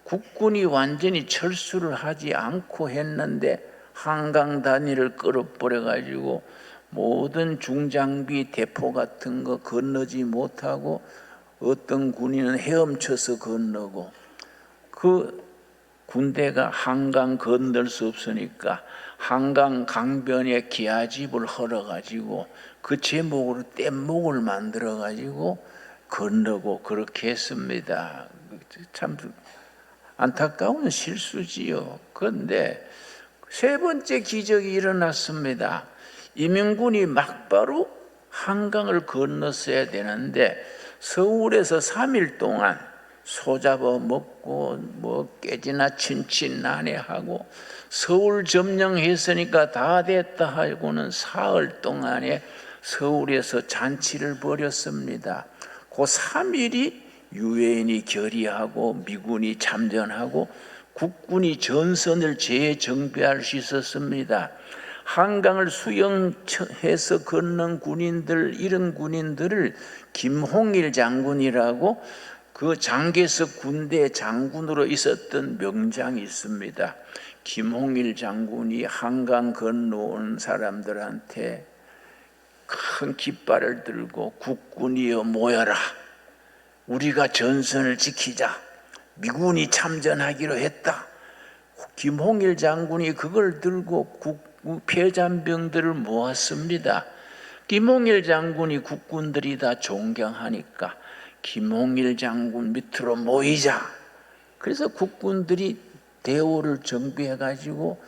국군이 완전히 철수를 하지 않고 했는데 한강 다리를 끊어버려가지고 모든 중장비 대포 같은 거 건너지 못하고 어떤 군인은 헤엄쳐서 건너고 그 군대가 한강 건널 수 없으니까 한강 강변에 기아집을 헐어가지고 그 제목으로 뗏목을 만들어가지고 건너고 그렇게 했습니다. 참 안타까운 실수지요. 그런데 3번째 기적이 일어났습니다. 이민군이 막바로 한강을 건넜어야 되는데 서울에서 3일 동안 소잡아 먹고 깨지나 친친나해하고 서울 점령했으니까 다 됐다 하고는 사흘 동안에 서울에서 잔치를 벌였습니다. 그 3일이 유엔이 결의하고 미군이 참전하고 국군이 전선을 재정비할 수 있었습니다. 한강을 수영해서 건넌 군인들, 이런 군인들을 김홍일 장군이라고 그 장개석 군대 장군으로 있었던 명장이 있습니다. 김홍일 장군이 한강 건너온 사람들한테 큰 깃발을 들고 국군이여 모여라. 우리가 전선을 지키자. 미군이 참전하기로 했다. 김홍일 장군이 그걸 들고 폐잔병들을 모았습니다. 김홍일 장군이 국군들이 다 존경하니까 김홍일 장군 밑으로 모이자. 그래서 국군들이 대오를 정비해 가지고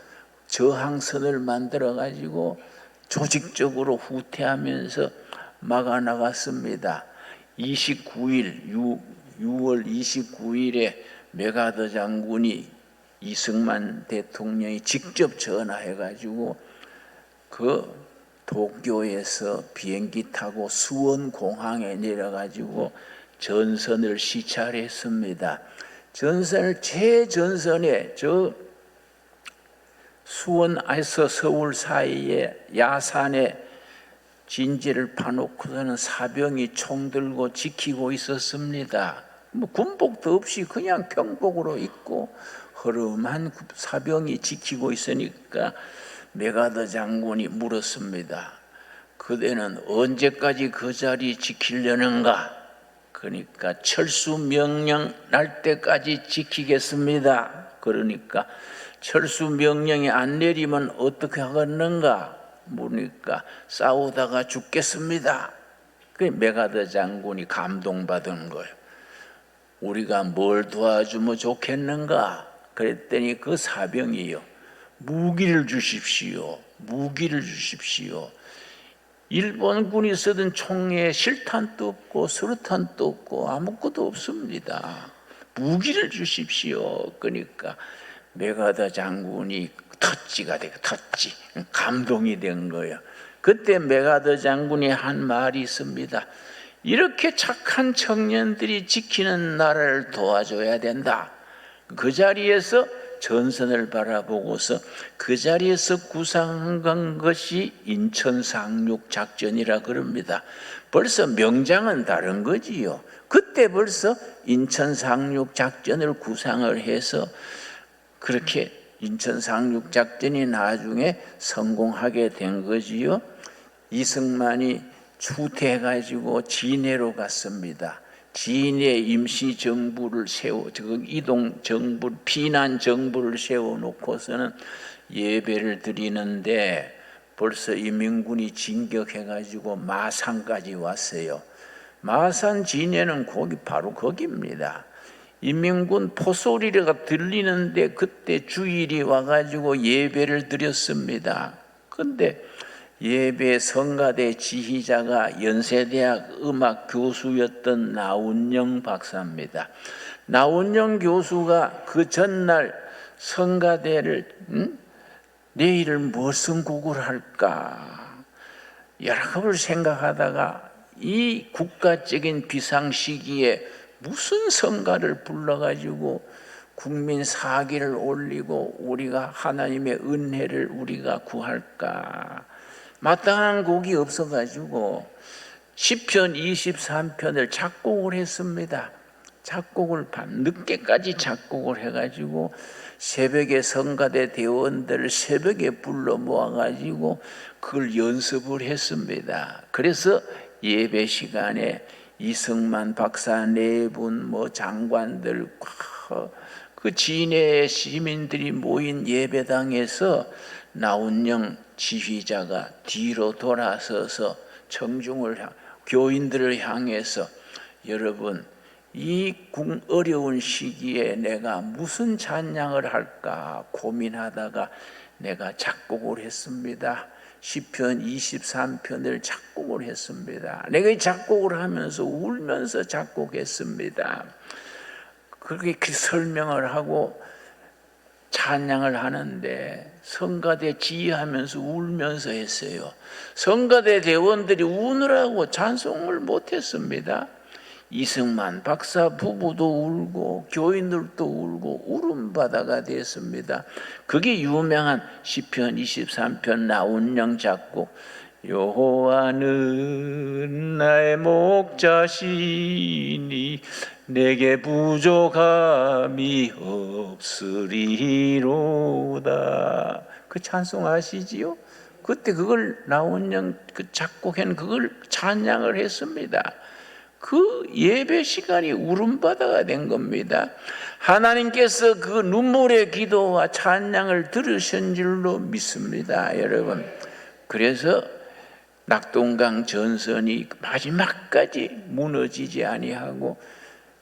저항선을 만들어 가지고 조직적으로 후퇴하면서 막아 나갔습니다. 29일 6월 29일에 메가더 장군이 이승만 대통령이 직접 전화해 가지고 그 도쿄에서 비행기 타고 수원 공항에 내려 가지고 전선을 시찰했습니다. 전선을 최전선에 저 수원에서 서울 사이에 야산에 진지를 파놓고서는 사병이 총 들고 지키고 있었습니다. 뭐 군복도 없이 그냥 평복으로 입고 허름한 사병이 지키고 있으니까 메가더 장군이 물었습니다. 그대는 언제까지 그 자리 지키려는가? 그러니까 철수 명령 날 때까지 지키겠습니다. 그러니까 철수 명령이 안 내리면 어떻게 하겠는가? 물으니까 싸우다가 죽겠습니다. 그 메가더 장군이 감동받은 거예요. 우리가 뭘 도와주면 좋겠는가? 그랬더니 그 사병이요, 무기를 주십시오. 무기를 주십시오. 일본군이 쓰던 총에 실탄도 없고 수류탄도 없고 아무것도 없습니다. 무기를 주십시오. 그러니까 메가더 장군이 터치가 되고 터치, 감동이 된 거예요. 그때 메가더 장군이 한 말이 있습니다. 이렇게 착한 청년들이 지키는 나라를 도와줘야 된다. 그 자리에서 전선을 바라보고서 그 자리에서 구상한 것이 인천 상륙 작전이라 그럽니다. 벌써 명장은 다른 거지요. 그때 벌써 인천 상륙 작전을 구상을 해서 그렇게 인천 상륙 작전이 나중에 성공하게 된 거지요. 이승만이 추태해가지고 진해로 갔습니다. 진해 임시 정부를 이동 정부, 피난 정부를 세워놓고서는 예배를 드리는데 벌써 인민군이 진격해가지고 마산까지 왔어요. 마산 진해는 바로 거기입니다. 인민군 포소리가 들리는데 그때 주일이 와가지고 예배를 드렸습니다. 근데 예배 성가대 지휘자가 연세대학 음악 교수였던 나운영 박사입니다. 나운영 교수가 그 전날 성가대를 내일을 무슨 곡을 할까 여러 가지를 생각하다가 이 국가적인 비상 시기에 무슨 성가를 불러가지고 국민 사기를 올리고 우리가 하나님의 은혜를 우리가 구할까. 마땅한 곡이 없어가지고 시편 23편을 작곡을 했습니다. 작곡을 밤늦게까지 작곡을 해가지고 새벽에 성가대 대원들을 새벽에 불러 모아가지고 그걸 연습을 했습니다. 그래서 예배 시간에 이승만 박사 네 분, 장관들, 그 진해 시민들이 모인 예배당에서 나운영 지휘자가 뒤로 돌아서서 교인들을 향해서 여러분, 이 어려운 시기에 내가 무슨 찬양을 할까 고민하다가 내가 작곡을 했습니다. 시편 23편을 작곡을 했습니다. 내가 이 작곡을 하면서 울면서 작곡했습니다. 그렇게 설명을 하고 찬양을 하는데 성가대 지휘하면서 울면서 했어요. 성가대 대원들이 우느라고 찬송을 못했습니다. 이승만 박사 부부도 울고 교인들도 울고 울음바다가 됐습니다. 그게 유명한 시편 23편 나운영 작곡 여호와는 나의 목자시니 내게 부족함이 없으리로다. 그 찬송 아시지요? 그때 그걸 나운영 작곡한 그걸 찬양을 했습니다. 그 예배 시간이 울음바다가 된 겁니다. 하나님께서 그 눈물의 기도와 찬양을 들으신 줄로 믿습니다, 여러분. 그래서 낙동강 전선이 마지막까지 무너지지 아니하고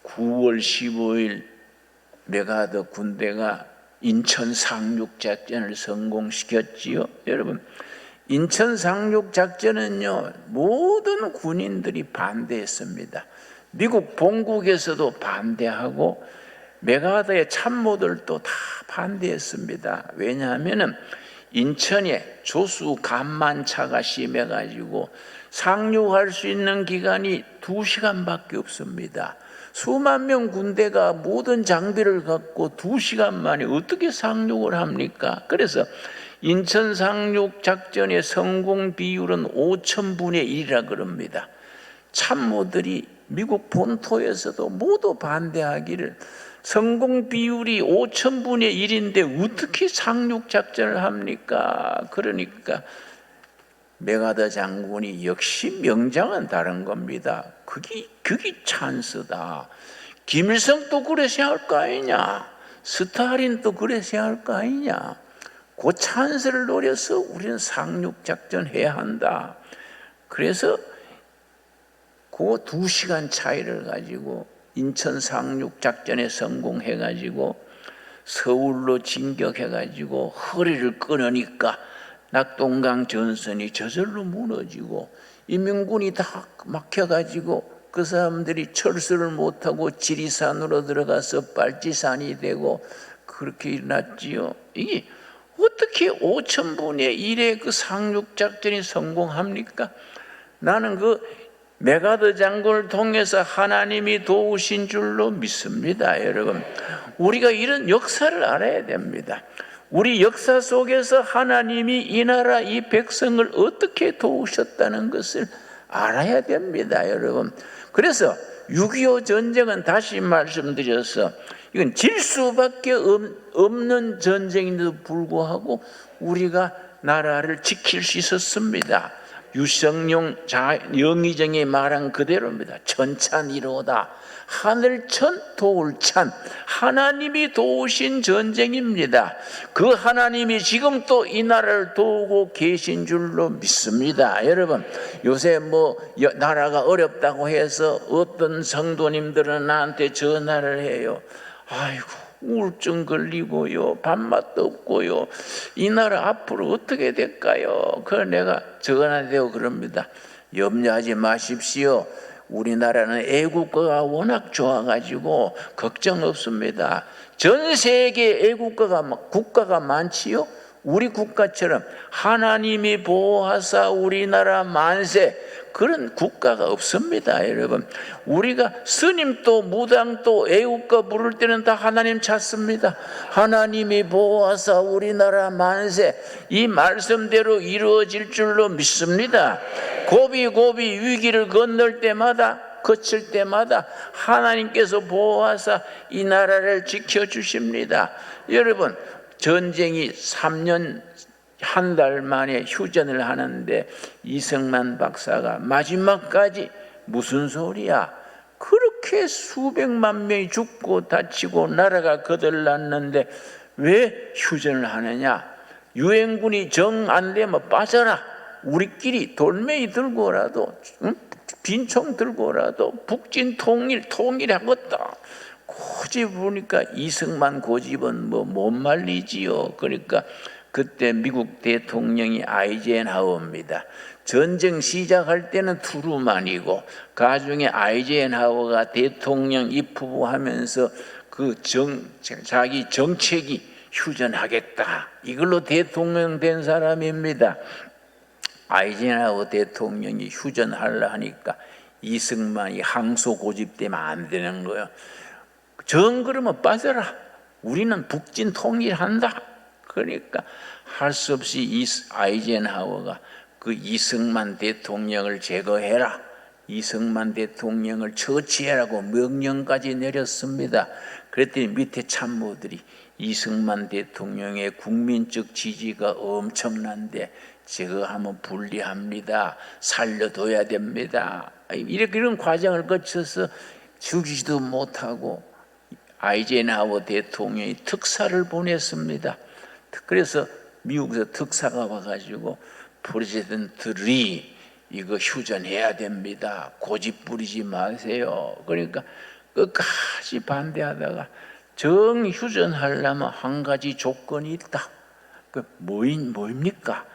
9월 15일 메가더 군대가 인천 상륙작전을 성공시켰지요. 여러분, 인천 상륙작전은요, 모든 군인들이 반대했습니다. 미국 본국에서도 반대하고 메가더의 참모들도 다 반대했습니다. 왜냐하면 인천에 조수 간만차가 심해가지고 상륙할 수 있는 기간이 2시간밖에 없습니다. 수만 명 군대가 모든 장비를 갖고 2시간 만에 어떻게 상륙을 합니까? 그래서 인천 상륙 작전의 성공 비율은 5,000분의 1이라 그럽니다. 참모들이 미국 본토에서도 모두 반대하기를 성공 비율이 5,000분의 1인데 어떻게 상륙 작전을 합니까? 그러니까 메가더 장군이 역시 명장은 다른 겁니다. 그게 찬스다. 김일성도 그래 생각할 거 아니냐? 스탈린도 그래 생각할 거 아니냐? 그 찬스를 노려서 우리는 상륙작전 해야 한다. 그래서 그 2시간 차이를 가지고 인천 상륙작전에 성공해가지고 서울로 진격해가지고 허리를 끊으니까 낙동강 전선이 저절로 무너지고 인민군이 다 막혀가지고 그 사람들이 철수를 못하고 지리산으로 들어가서 빨치산이 되고 그렇게 일어났지요. 이게 어떻게 5,000분의 1의 그 상륙작전이 성공합니까? 나는 그 메가더 장군을 통해서 하나님이 도우신 줄로 믿습니다. 여러분, 우리가 이런 역사를 알아야 됩니다. 우리 역사 속에서 하나님이 이 나라 이 백성을 어떻게 도우셨다는 것을 알아야 됩니다. 여러분, 그래서 6.25 전쟁은 다시 말씀드려서 이건 질 수밖에 없는 전쟁인데도 불구하고 우리가 나라를 지킬 수 있었습니다. 유성룡 영의정이 말한 그대로입니다. 천찬이로다. 하늘천 도울찬, 하나님이 도우신 전쟁입니다. 그 하나님이 지금 또 이 나라를 도우고 계신 줄로 믿습니다. 여러분, 요새 나라가 어렵다고 해서 어떤 성도님들은 나한테 전화를 해요. 아이고, 우울증 걸리고요, 밥맛도 없고요, 이 나라 앞으로 어떻게 될까요? 그걸 내가 전화되고 그럽니다. 염려하지 마십시오. 우리나라는 애국가가 워낙 좋아가지고 걱정 없습니다. 전 세계 국가가 많지요. 우리 국가처럼 하나님이 보호하사 우리나라 만세, 그런 국가가 없습니다. 여러분, 우리가 스님도 무당도 애국가 부를 때는 다 하나님 찾습니다. 하나님이 보호하사 우리나라 만세, 이 말씀대로 이루어질 줄로 믿습니다. 고비 위기를 건널 때마다, 거칠 때마다 하나님께서 보호하사 이 나라를 지켜주십니다. 여러분, 전쟁이 3년 한 달 만에 휴전을 하는데 이승만 박사가 마지막까지 무슨 소리야? 그렇게 수백만 명이 죽고 다치고 나라가 거들났는데 왜 휴전을 하느냐? 유엔군이 정 안 되면 빠져라. 우리끼리 돌멩이 들고라도, 빈총 들고라도 북진 통일하겠다. 고집 보니까 이승만 고집은 못 말리지요. 그러니까 그때 미국 대통령이 아이젠하워입니다. 전쟁 시작할 때는 트루만이고 가중에 아이젠하워가 대통령 입후보하면서 자기 정책이 휴전하겠다, 이걸로 대통령 된 사람입니다. 아이젠하워 대통령이 휴전하려 하니까 이승만이 항소 고집되면 안 되는 거예요. 정 그러면 빠져라. 우리는 북진 통일한다. 그러니까 할 수 없이 아이젠하워가 그 이승만 대통령을 제거해라, 이승만 대통령을 처치해라고 명령까지 내렸습니다. 그랬더니 밑에 참모들이 이승만 대통령의 국민적 지지가 엄청난데 제거하면 불리합니다. 살려둬야 됩니다. 이런 과정을 거쳐서 죽이지도 못하고 아이젠하워 대통령이 특사를 보냈습니다. 그래서 미국에서 특사가 와가지고 프레지던트 리, 이거 휴전해야 됩니다. 고집 부리지 마세요. 그러니까 끝까지 반대하다가 정휴전하려면 한 가지 조건이 있다. 뭐입니까?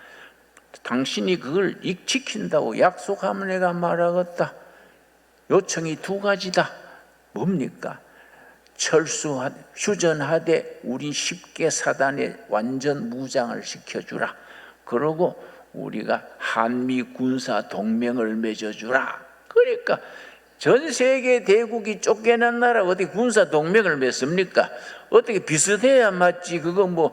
당신이 그걸 지킨다고 약속하면 내가 말하겠다. 요청이 두 가지다. 뭡니까? 휴전하되 우리 쉽게 사단에 완전 무장을 시켜주라. 그러고 우리가 한미 군사 동맹을 맺어주라. 그러니까 전 세계 대국이 쫓겨난 나라 어떻게 군사 동맹을 맺습니까? 어떻게 비슷해야 맞지. 그거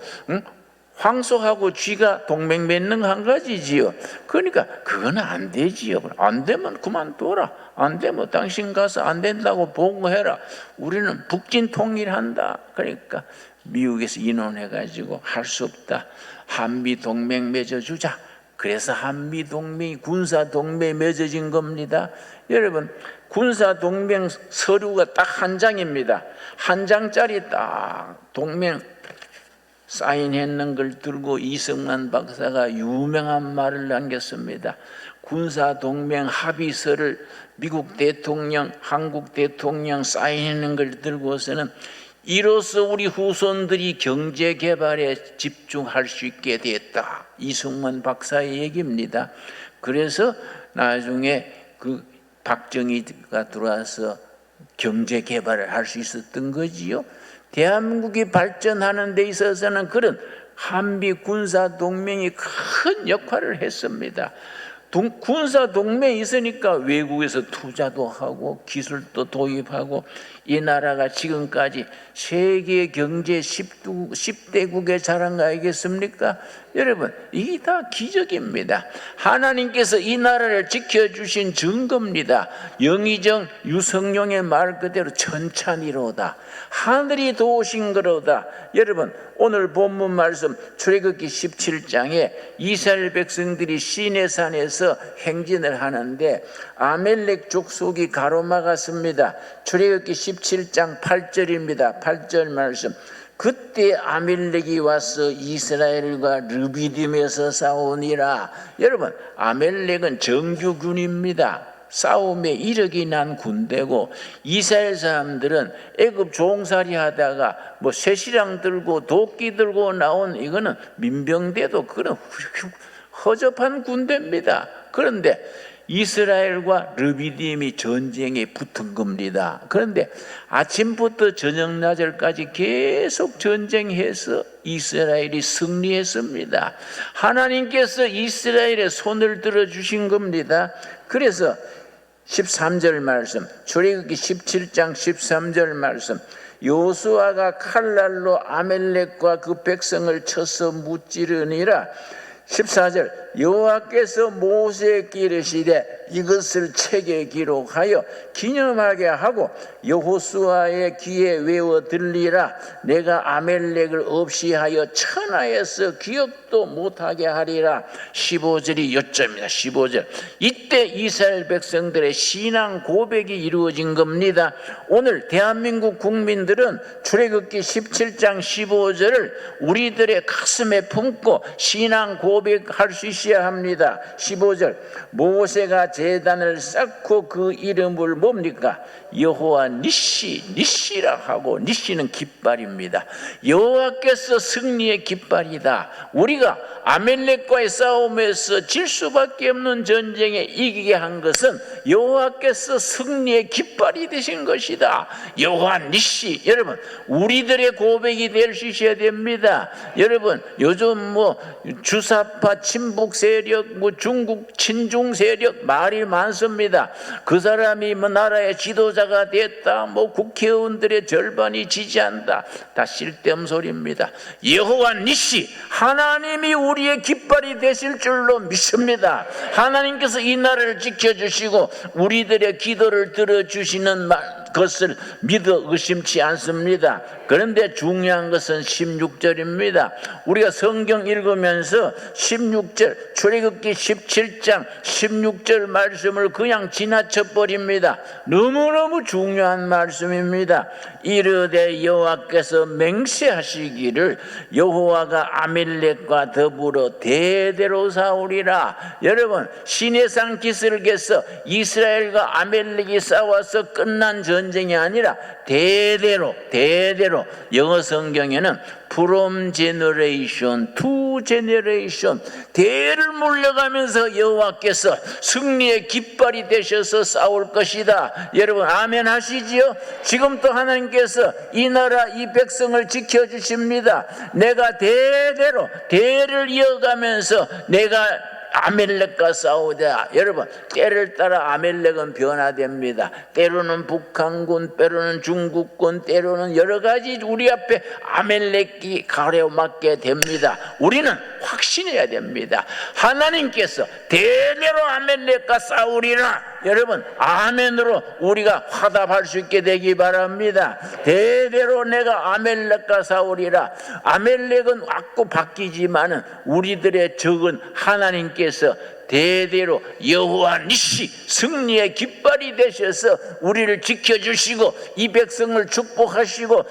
황소하고 쥐가 동맹 맺는 한 가지지요. 그러니까 그건 안 되지요. 안 되면 그만둬라. 안 되면 당신 가서 안 된다고 보고해라. 우리는 북진 통일한다. 그러니까 미국에서 인원해가지고 할 수 없다. 한미 동맹 맺어주자. 그래서 한미 동맹이 군사 동맹 맺어진 겁니다. 여러분, 군사 동맹 서류가 딱 한 장입니다. 한 장짜리 딱 동맹 사인했는 걸 들고 이승만 박사가 유명한 말을 남겼습니다. 군사동맹 합의서를 미국 대통령, 한국 대통령 사인했는 걸 들고서는 이로써 우리 후손들이 경제 개발에 집중할 수 있게 됐다. 이승만 박사의 얘기입니다. 그래서 나중에 그 박정희가 들어와서 경제 개발을 할 수 있었던 거지요. 대한민국이 발전하는 데 있어서는 그런 한미 군사 동맹이 큰 역할을 했습니다. 군사 동맹이 있으니까 외국에서 투자도 하고 기술도 도입하고 이 나라가 지금까지 세계 경제 10대국에 자란 거 아니겠습니까? 여러분, 이게 다 기적입니다. 하나님께서 이 나라를 지켜주신 증거입니다. 영의정 유성룡의 말 그대로 천찬이로다. 하늘이 도우신 거로다. 여러분, 오늘 본문 말씀 출애굽기 17장에 이스라엘 백성들이 시내산에서 행진을 하는데 아멜렉 족속이 가로막았습니다. 출애굽기 17장 8절입니다. 8절 말씀. 그때 아멜렉이 와서 이스라엘과 르비딤에서 싸우니라. 여러분, 아멜렉은 정규군입니다. 싸움에 이력이 난 군대고 이스라엘 사람들은 애굽 종살이 하다가 쇠시랑 들고 도끼 들고 나온 이거는 민병대도 그런 허접한 군대입니다. 그런데 이스라엘과 르비딤이 전쟁에 붙은 겁니다. 그런데 아침부터 저녁 낮을까지 계속 전쟁해서 이스라엘이 승리했습니다. 하나님께서 이스라엘의 손을 들어주신 겁니다. 그래서 13절 말씀, 출애굽기 17장 13절 말씀, 요수아가 칼날로 아멜렉과 그 백성을 쳐서 무찌르니라. 14절, 여호와께서 모세에게 이르시되 이것을 책에 기록하여 기념하게 하고 여호수아의 귀에 외워 들리라. 내가 아멜렉을 없이 하여 천하에서 기억도 못하게 하리라. 15절이 요점입니다. 15절. 이때 이스라엘 백성들의 신앙 고백이 이루어진 겁니다. 오늘 대한민국 국민들은 출애굽기 17장 15절을 우리들의 가슴에 품고 신앙 고백할 수 있어야 합니다. 15절, 모세가 제단을 쌓고 그 이름을 뭡니까? 여호와 니시라 하고, 니시는 깃발입니다. 여호와께서 승리의 깃발이다. 우리가 아멜렉과의 싸움에서 질 수밖에 없는 전쟁에 이기게 한 것은 여호와께서 승리의 깃발이 되신 것이다. 여호와 니시. 여러분, 우리들의 고백이 될 수 있어야 됩니다. 여러분, 요즘 주사파 친북 세력, 중국 친중 세력 말이 많습니다. 그 사람이 나라의 지도자가 됐다, 국회의원들의 절반이 지지한다. 다 쓸데없는 소리입니다. 여호와 니시, 하나님이 우리의 깃발이 되실 줄로 믿습니다. 하나님께서 이 나라를 지켜주시고 우리들의 기도를 들어주시는 것을 믿어 의심치 않습니다. 그런데 중요한 것은 16절입니다. 우리가 성경 읽으면서 16절, 출애굽기 17장 16절 말씀을 그냥 지나쳐 버립니다. 너무너무 중요한 말씀입니다. 이르되 여호와께서 맹세하시기를 여호와가 아멜렉과 더불어 대대로 싸우리라. 여러분, 시내산 기슭에서 이스라엘과 아멜렉이 싸워서 끝난 전쟁이 아니라 대대로 영어 성경에는 from generation to generation 대를 물려가면서 여호와께서 승리의 깃발이 되셔서 싸울 것이다. 여러분 아멘 하시지요? 지금 또 하나님께서 이 나라 이 백성을 지켜주십니다. 내가 대를 이어가면서 내가 아멜렉과 싸우자. 여러분 때를 따라 아멜렉은 변화됩니다. 때로는 북한군, 때로는 중국군, 때로는 여러 가지 우리 앞에 아멜렉이 가려맞게 됩니다. 우리는 확신해야 됩니다. 하나님께서 대대로 아멜렉과 싸우리라. 여러분 아멘으로 우리가 화답할 수 있게 되기 바랍니다. 대대로 내가 아멜렉과 싸우리라. 아멜렉은 왔고 바뀌지만은 우리들의 적은 하나님께서 대대로 여호와 니시 승리의 깃발이 되셔서 우리를 지켜주시고 이 백성을 축복하시고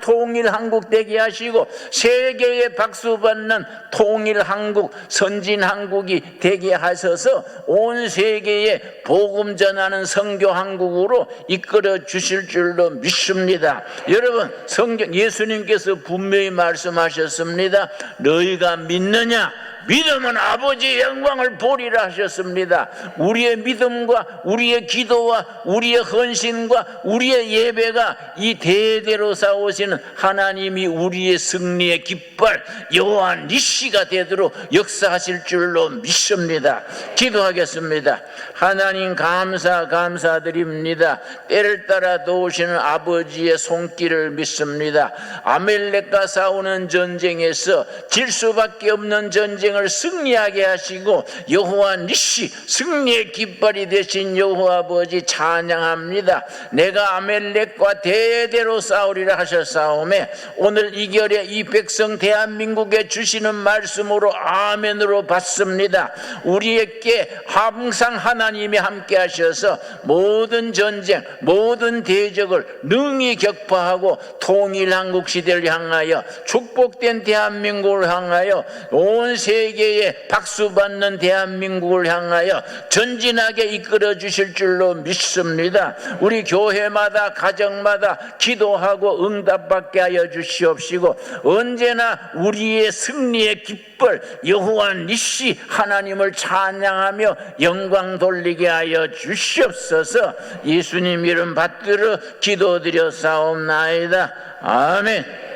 통일 한국 되게 하시고 세계에 박수받는 통일 한국 선진 한국이 되게 하셔서 온 세계에 복음 전하는 선교 한국으로 이끌어 주실 줄로 믿습니다. 여러분 성경 예수님께서 분명히 말씀하셨습니다. 너희가 믿느냐? 믿음은 아버지의 영광을 보리라 하셨습니다. 우리의 믿음과 우리의 기도와 우리의 헌신과 우리의 예배가 이 대대로 싸우시는 하나님이 우리의 승리의 깃발 여호와 니시가 되도록 역사하실 줄로 믿습니다. 기도하겠습니다. 하나님 감사드립니다. 때를 따라 도우시는 아버지의 손길을 믿습니다. 아멜렉과 싸우는 전쟁에서 질 수밖에 없는 전쟁을 승리하게 하시고 여호와 니시 승리의 깃발이 되신 여호와 아버지 찬양합니다. 내가 아멜렉과 대대로 싸우리라 하셨사오매 오늘 이 결에 이 백성 대한민국에 주시는 말씀으로 아멘으로 받습니다. 우리에게 항상 하나님이 함께 하셔서 모든 전쟁 모든 대적을 능히 격파하고 통일 한국 시대를 향하여 축복된 대한민국을 향하여 온 세계에 박수받는 대한민국을 향하여 전진하게 이끌어 주실 줄로 믿습니다. 우리 교회마다 가정마다 기도하고 응답받게 하여 주시옵시고 언제나 우리의 승리의 깃발 여호와 니시 하나님을 찬양하며 영광 돌리게 하여 주시옵소서. 예수님 이름 받들어 기도드려 사옵나이다. 아멘.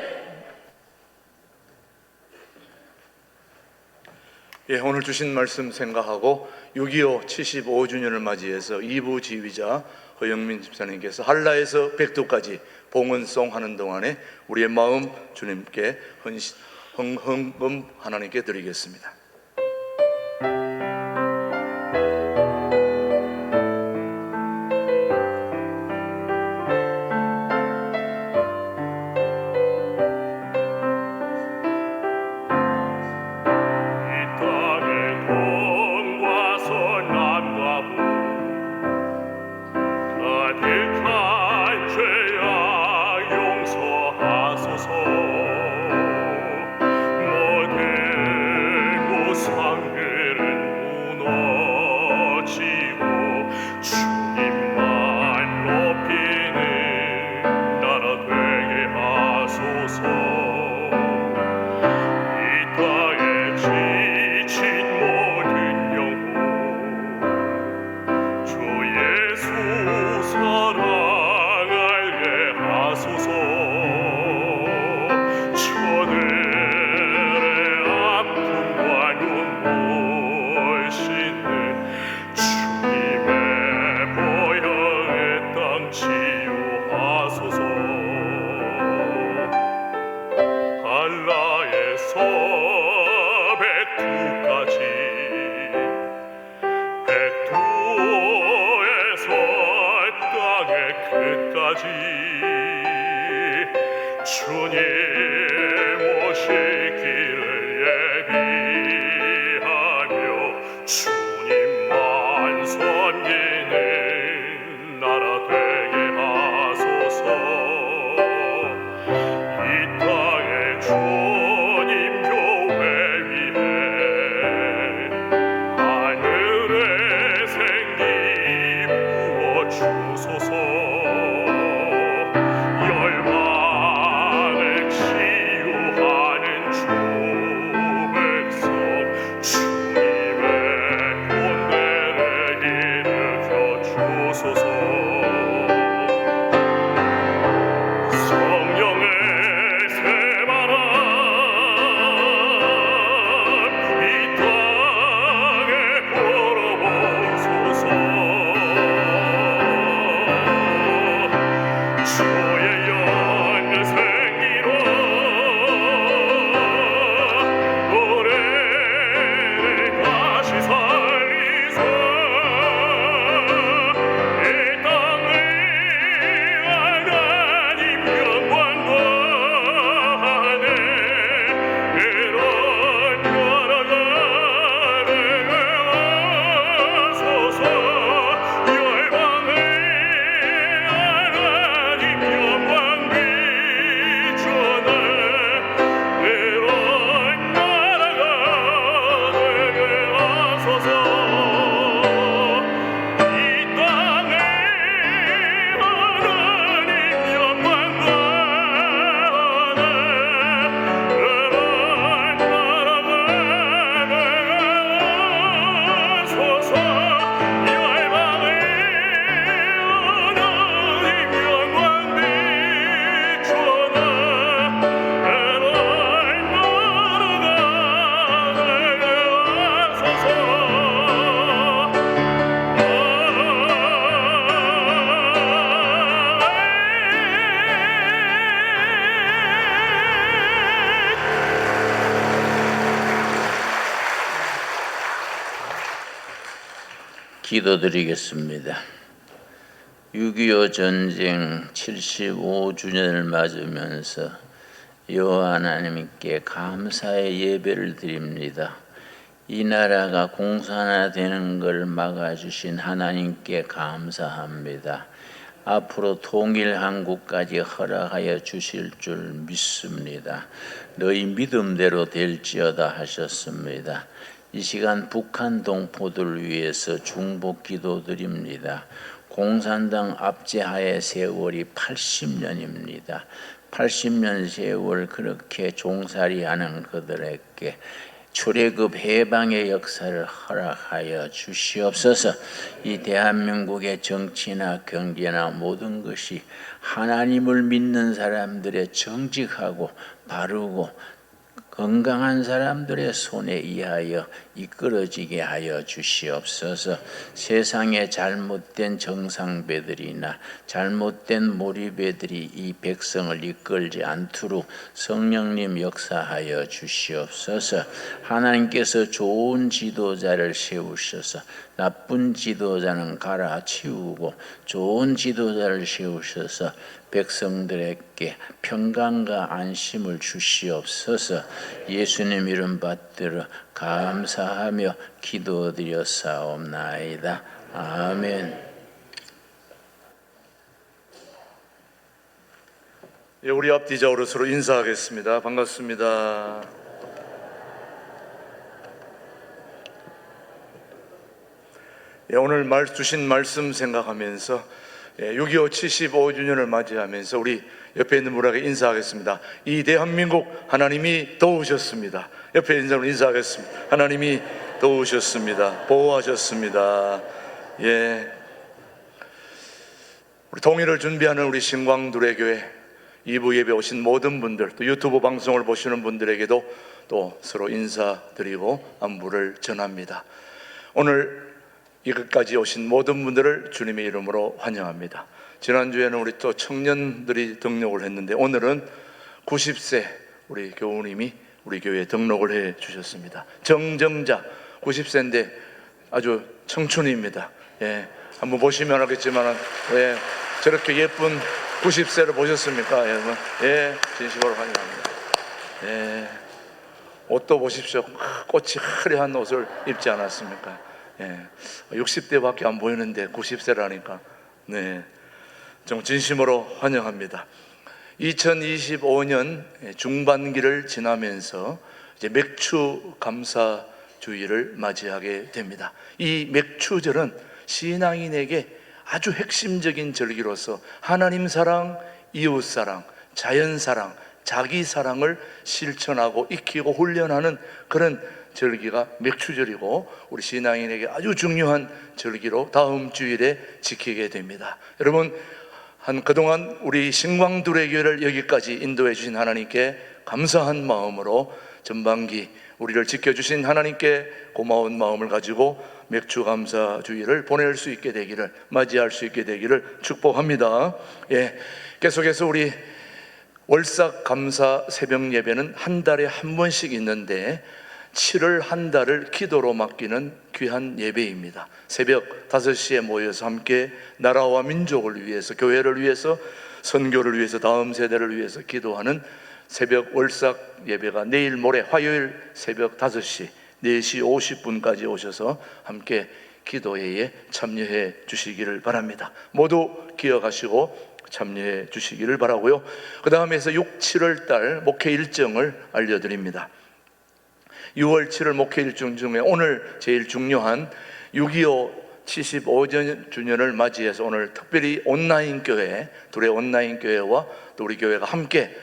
예, 오늘 주신 말씀 생각하고 6.25 75주년을 맞이해서 2부 지휘자 허영민 집사님께서 한라에서 백두까지 봉헌송 하는 동안에 우리의 마음 주님께 헌금 하나님께 드리겠습니다. 주님 오시기를 예비하며 주님만 섬기는 나라 되게 하소서. 기도드리겠습니다. 6.25 전쟁 75주년을 맞으면서 여호와 하나님께 감사의 예배를 드립니다. 이 나라가 공산화되는 걸 막아주신 하나님께 감사합니다. 앞으로 통일 한국까지 허락하여 주실 줄 믿습니다. 너희 믿음대로 될지어다 하셨습니다. 이 시간 북한 동포들 위해서 중복 기도드립니다. 공산당 압제하에 세월이 80년입니다. 80년 세월 그렇게 종살이하는 그들에게 출애굽 해방의 역사를 허락하여 주시옵소서. 이 대한민국의 정치나 경제나 모든 것이 하나님을 믿는 사람들의 정직하고 바르고 건강한 사람들의 손에 의하여 이끌어지게 하여 주시옵소서. 세상의 잘못된 정상배들이나 잘못된 몰입배들이 이 백성을 이끌지 않도록 성령님 역사하여 주시옵소서. 하나님께서 좋은 지도자를 세우셔서 나쁜 지도자는 갈아치우고 좋은 지도자를 세우셔서 백성들에게 평강과 안심을 주시옵소서. 예수님 이름 받들어 감사하며 기도드렸사옵나이다. 아멘. 예, 우리 앞뒤좌우로 서로 인사하겠습니다. 반갑습니다. 예, 오늘 주신 말씀 생각하면서 6.25 75주년을 맞이하면서 우리 옆에 있는 분에게 인사하겠습니다. 이 대한민국 하나님이 도우셨습니다. 옆에 있는 사람을 인사하겠습니다. 하나님이 도우셨습니다. 보호하셨습니다. 예, 우리 통일을 준비하는 우리 신광두레 교회 2부 예배 오신 모든 분들, 또 유튜브 방송을 보시는 분들에게도 또 서로 인사드리고 안부를 전합니다. 오늘 이것까지 오신 모든 분들을 주님의 이름으로 환영합니다. 지난주에는 우리 또 청년들이 등록을 했는데 오늘은 90세 우리 교우님이 우리 교회에 등록을 해 주셨습니다. 정정자 90세인데 아주 청춘입니다. 예, 한번 보시면 알겠지만 예, 저렇게 예쁜 90세를 보셨습니까? 여러분? 예, 진심으로 환영합니다. 예, 옷도 보십시오. 꽃이 화려한 옷을 입지 않았습니까? 예, 60대밖에 안 보이는데 90세라니까 네, 좀 진심으로 환영합니다. 2025년 중반기를 지나면서 이제 맥추 감사주의를 맞이하게 됩니다. 이 맥추절은 신앙인에게 아주 핵심적인 절기로서 하나님 사랑, 이웃 사랑, 자연 사랑, 자기 사랑을 실천하고 익히고 훈련하는 그런 절기가 맥추절이고 우리 신앙인에게 아주 중요한 절기로 다음 주일에 지키게 됩니다. 여러분, 그동안 우리 신광두레 교회를 여기까지 인도해 주신 하나님께 감사한 마음으로 전반기 우리를 지켜주신 하나님께 고마운 마음을 가지고 맥추 감사주의를 보낼 수 있게 되기를, 맞이할 수 있게 되기를 축복합니다. 예, 계속해서 우리 월삭 감사 새벽 예배는 한 달에 한 번씩 있는데 7월 한 달을 기도로 맡기는 귀한 예배입니다. 새벽 5시에 모여서 함께 나라와 민족을 위해서, 교회를 위해서, 선교를 위해서, 다음 세대를 위해서 기도하는 새벽 월삭 예배가 내일 모레 화요일 새벽 5시 4시 50분까지 오셔서 함께 기도회에 참여해 주시기를 바랍니다. 모두 기억하시고 참여해 주시기를 바라고요. 그 다음에서 6, 7월 달 목회 일정을 알려드립니다. 6월 7월 목회 일정 중에 오늘 제일 중요한 6.25 75주년을 맞이해서 오늘 특별히 온라인 교회, 둘의 온라인 교회와 또 우리 교회가 함께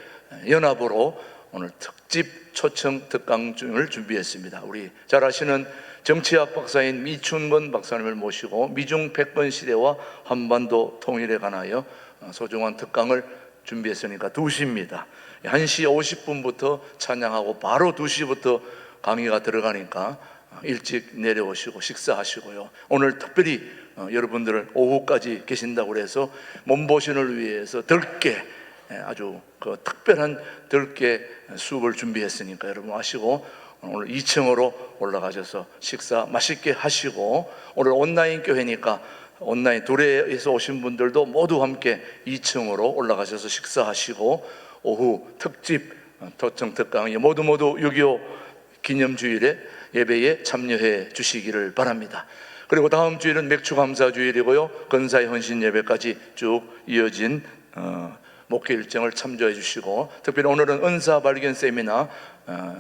연합으로 오늘 특집 초청 특강을 준비했습니다. 우리 잘 아시는 정치학 박사인 미춘번 박사님을 모시고 미중 패권 시대와 한반도 통일에 관하여 소중한 특강을 준비했으니까 2시입니다. 1시 50분부터 찬양하고 바로 2시부터 강의가 들어가니까 일찍 내려오시고 식사하시고요. 오늘 특별히 여러분들은 오후까지 계신다고 해서 몸보신을 위해서 들깨, 아주 그 특별한 들깨 수업을 준비했으니까 여러분 아시고 오늘 2층으로 올라가셔서 식사 맛있게 하시고, 오늘 온라인 교회니까 온라인 두레에서 오신 분들도 모두 함께 2층으로 올라가셔서 식사하시고, 오후 특집 도청 특강에 모두 6.25 기념주일에 예배에 참여해 주시기를 바랍니다. 그리고 다음 주일은 맥추감사주일이고요, 근사의 헌신 예배까지 쭉 이어진 목회 일정을 참조해 주시고, 특별히 오늘은 은사 발견 세미나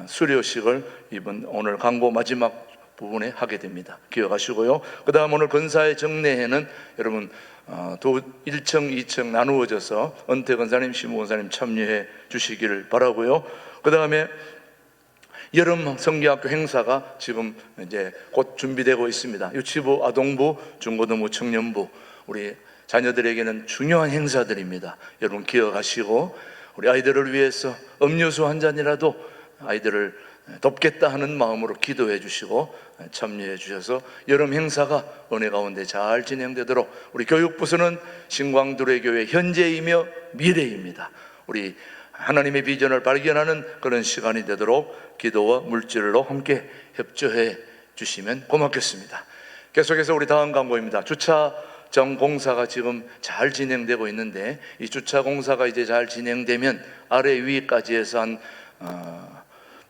수료식을 이번 오늘 강보 마지막 부분에 하게 됩니다. 기억하시고요. 그 다음 오늘 근사의 정례회는 여러분 1층 2층 나누어져서 은퇴 권사님, 시무 권사님 참여해 주시기를 바라고요. 그 다음에 여름 성기학교 행사가 지금 이제 곧 준비되고 있습니다. 유치부, 아동부, 중고등부, 청년부, 우리 자녀들에게는 중요한 행사들입니다. 여러분 기억하시고, 우리 아이들을 위해서 음료수 한 잔이라도 아이들을 돕겠다 하는 마음으로 기도해 주시고 참여해 주셔서 여름 행사가 은혜 가운데 잘 진행되도록, 우리 교육부서는 신광두레교회 현재이며 미래입니다. 우리 하나님의 비전을 발견하는 그런 시간이 되도록 기도와 물질로 함께 협조해 주시면 고맙겠습니다. 계속해서 우리 다음 광고입니다. 주차장 공사가 지금 잘 진행되고 있는데, 이 주차 공사가 이제 잘 진행되면 아래 위까지 해서 한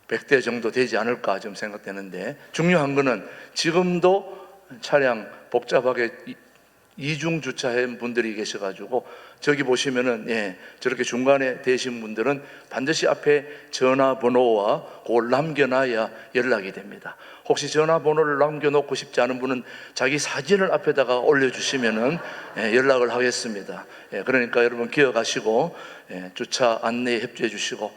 100대 정도 되지 않을까 좀 생각되는데, 중요한 거는 지금도 차량 복잡하게 이중 주차한 분들이 계셔가지고, 저기 보시면은 저렇게 중간에 되신 분들은 반드시 앞에 전화번호와 그걸 남겨놔야 연락이 됩니다. 혹시 전화번호를 남겨놓고 싶지 않은 분은 자기 사진을 앞에다가 올려주시면은 연락을 하겠습니다. 그러니까 여러분 기억하시고 주차 안내에 협조해 주시고,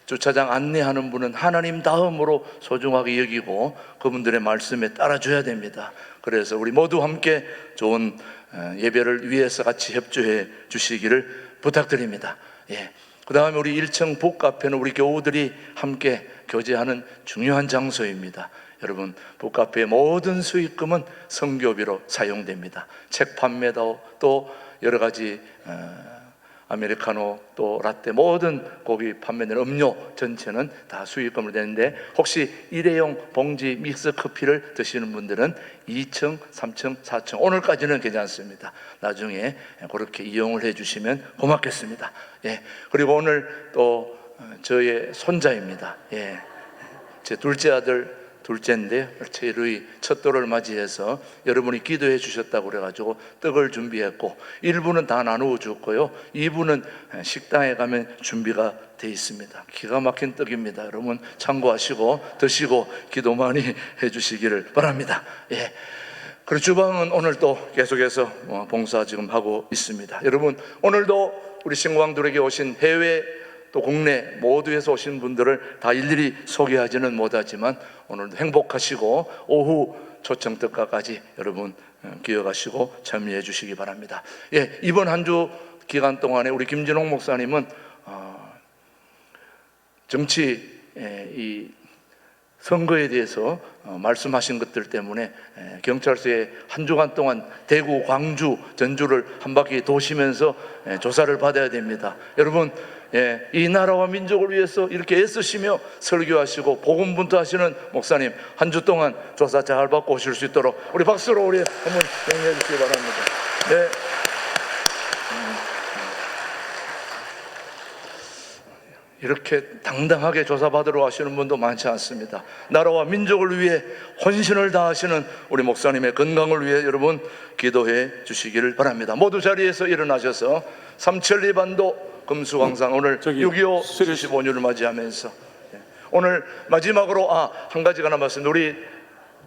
주차장 안내하는 분은 하나님 다음으로 소중하게 여기고 그분들의 말씀에 따라줘야 됩니다. 그래서 우리 모두 함께 좋은 예배를 위해서 같이 협조해 주시기를 부탁드립니다. 그 다음에 우리 1층 북카페는 우리 교우들이 함께 교제하는 중요한 장소입니다. 여러분, 북카페의 모든 수익금은 선교비로 사용됩니다. 책 판매도 또 여러 가지 아메리카노 또 라떼 모든 고기 판매되는 음료 전체는 다 수익금으로 되는데, 혹시 일회용 봉지 믹스 커피를 드시는 분들은 2층, 3층, 4층 오늘까지는 괜찮습니다. 나중에 그렇게 이용을 해주시면 고맙겠습니다. 그리고 오늘 또 저의 손자입니다. 제 둘째 아들 둘째인데 제루이 첫돌을 맞이해서 여러분이 기도해 주셨다고 그래가지고 떡을 준비했고, 1부는 다 나누어 줬고요, 2부는 식당에 가면 준비가 돼 있습니다. 기가 막힌 떡입니다. 여러분 참고하시고 드시고 기도 많이 해주시기를 바랍니다. 그리고 주방은 오늘 또 계속해서 봉사 지금 하고 있습니다. 여러분 오늘도 우리 신광들에게 오신 해외 또 국내 모두에서 오신 분들을 다 일일이 소개하지는 못하지만 오늘도 행복하시고 오후 초청 특가까지 여러분 기억하시고 참여해 주시기 바랍니다. 이번 한 주 기간 동안에 우리 김진홍 목사님은 정치 이 선거에 대해서 말씀하신 것들 때문에 경찰서에 한 주간 동안 대구, 광주, 전주를 한 바퀴 도시면서 조사를 받아야 됩니다. 여러분 이 나라와 민족을 위해서 이렇게 애쓰시며 설교하시고 복음분투하시는 목사님, 한 주 동안 조사 잘 받고 오실 수 있도록 우리 박수로 우리 한번 격려해 주시기 바랍니다. 이렇게 당당하게 조사받으러 가시는 분도 많지 않습니다. 나라와 민족을 위해 헌신을 다하시는 우리 목사님의 건강을 위해 여러분 기도해 주시기를 바랍니다. 모두 자리에서 일어나셔서 삼천리반도 금수광산 오늘 6.25 75주년을 맞이하면서 오늘 마지막으로 한 가지가 남았습니다. 우리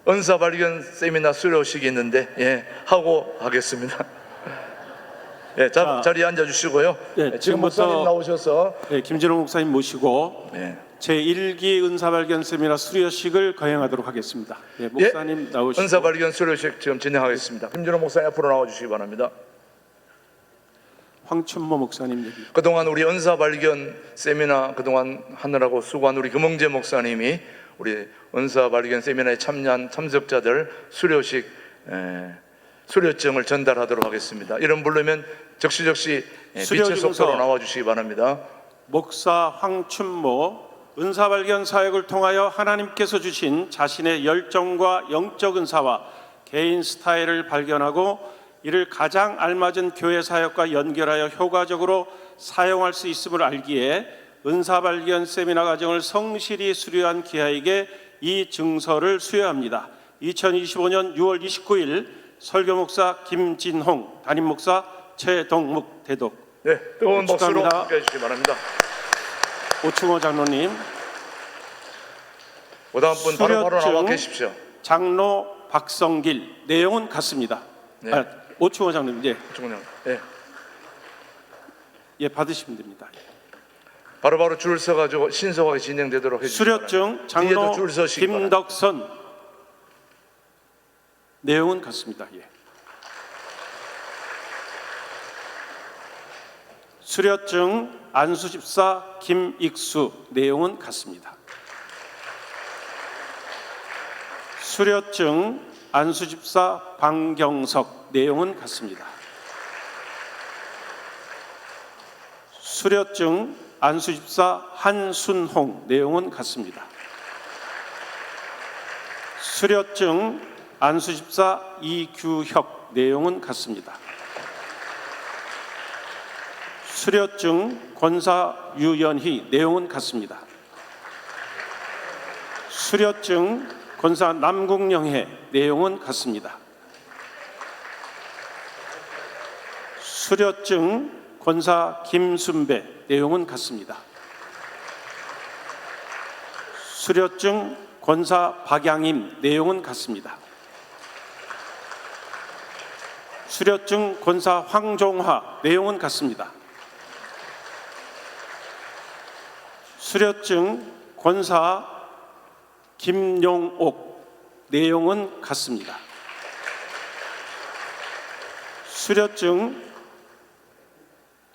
은사발견 세미나 수료식이 있는데 하고 하겠습니다. 자리에 앉아주시고요. 지금 목사님 나오셔서 김진홍 목사님 모시고 제1기 은사발견 세미나 수료식을 거행하도록 하겠습니다. 목사님 나오시고 은사발견 수료식 지금 진행하겠습니다. 김진홍 목사님 앞으로 나와주시기 바랍니다. 황춘모 목사님 얘기. 그동안 우리 은사발견 세미나 그동안 하느라고 수고한 우리 금홍재 목사님이 우리 은사발견 세미나에 참여한 참석자들 수료식 수료증을 전달하도록 하겠습니다. 이름 부르면 적시적시 빛의 속도로 나와주시기 바랍니다. 목사 황춘모, 은사발견 사역을 통하여 하나님께서 주신 자신의 열정과 영적 은사와 개인 스타일을 발견하고 이를 가장 알맞은 교회 사역과 연결하여 효과적으로 사용할 수 있음을 알기에 은사발견 세미나 과정을 성실히 수료한 기하에게 이 증서를 수여합니다. 2025년 6월 29일 설교목사 김진홍, 담임목사 최동묵 대독. 네, 뜨거운 박수로 축하합니다. 함께해 주시기 바랍니다. 오충호 장로님, 그다음 분 바로 나와 수료증 계십시오. 장로 박성길. 내용은 같습니다. 네. 오충호 장로님, 총장. 네. 받으시면 됩니다. 바로바로 줄 서가지고 신속하게 진행되도록 해주시기 바랍니다. 수료증 뒤에도 장로 줄 서시기 바랍니다. 김덕선. 내용은 같습니다. 수료증 안수집사 김익수. 내용은 같습니다. 수료증 안수집사 방경석. 내용은 같습니다. 수료증 안수집사 한순홍. 내용은 같습니다. 수료증 안수집사 이규혁. 내용은 같습니다. 수료증 권사 유연희. 내용은 같습니다. 수료증 권사 남궁영혜. 내용은 같습니다. 수료증 권사 김순배. 내용은 같습니다. 수료증 권사 박양임. 내용은 같습니다. 수료증 권사 황종화. 내용은 같습니다. 수료증 권사 김용옥. 내용은 같습니다. 수료증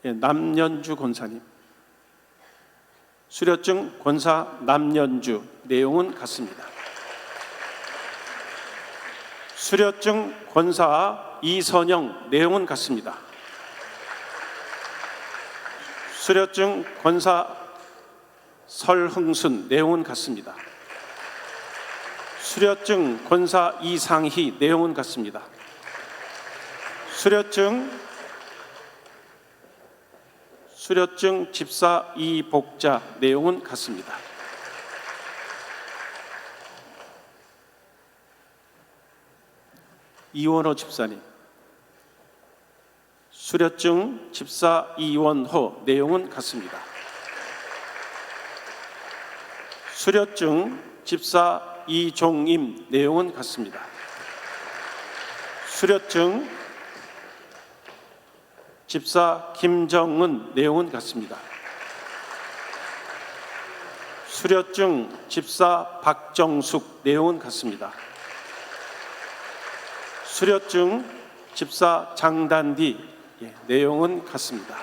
남연주 권사님. 수료증 권사 남연주. 내용은 같습니다. 수료증 권사 이선영. 내용은 같습니다. 수료증 권사 설흥순. 내용은 같습니다. 수료증 권사 이상희. 내용은 같습니다. 수료증 집사 이복자. 내용은 같습니다. 이원호 집사님. 수료증 집사 이원호. 내용은 같습니다. 수료증 집사 이종임. 내용은 같습니다. 수료증 집사 김정은. 내용은 같습니다. 수료증 집사 박정숙. 내용은 같습니다. 수료증 집사 장단디. 내용은 같습니다.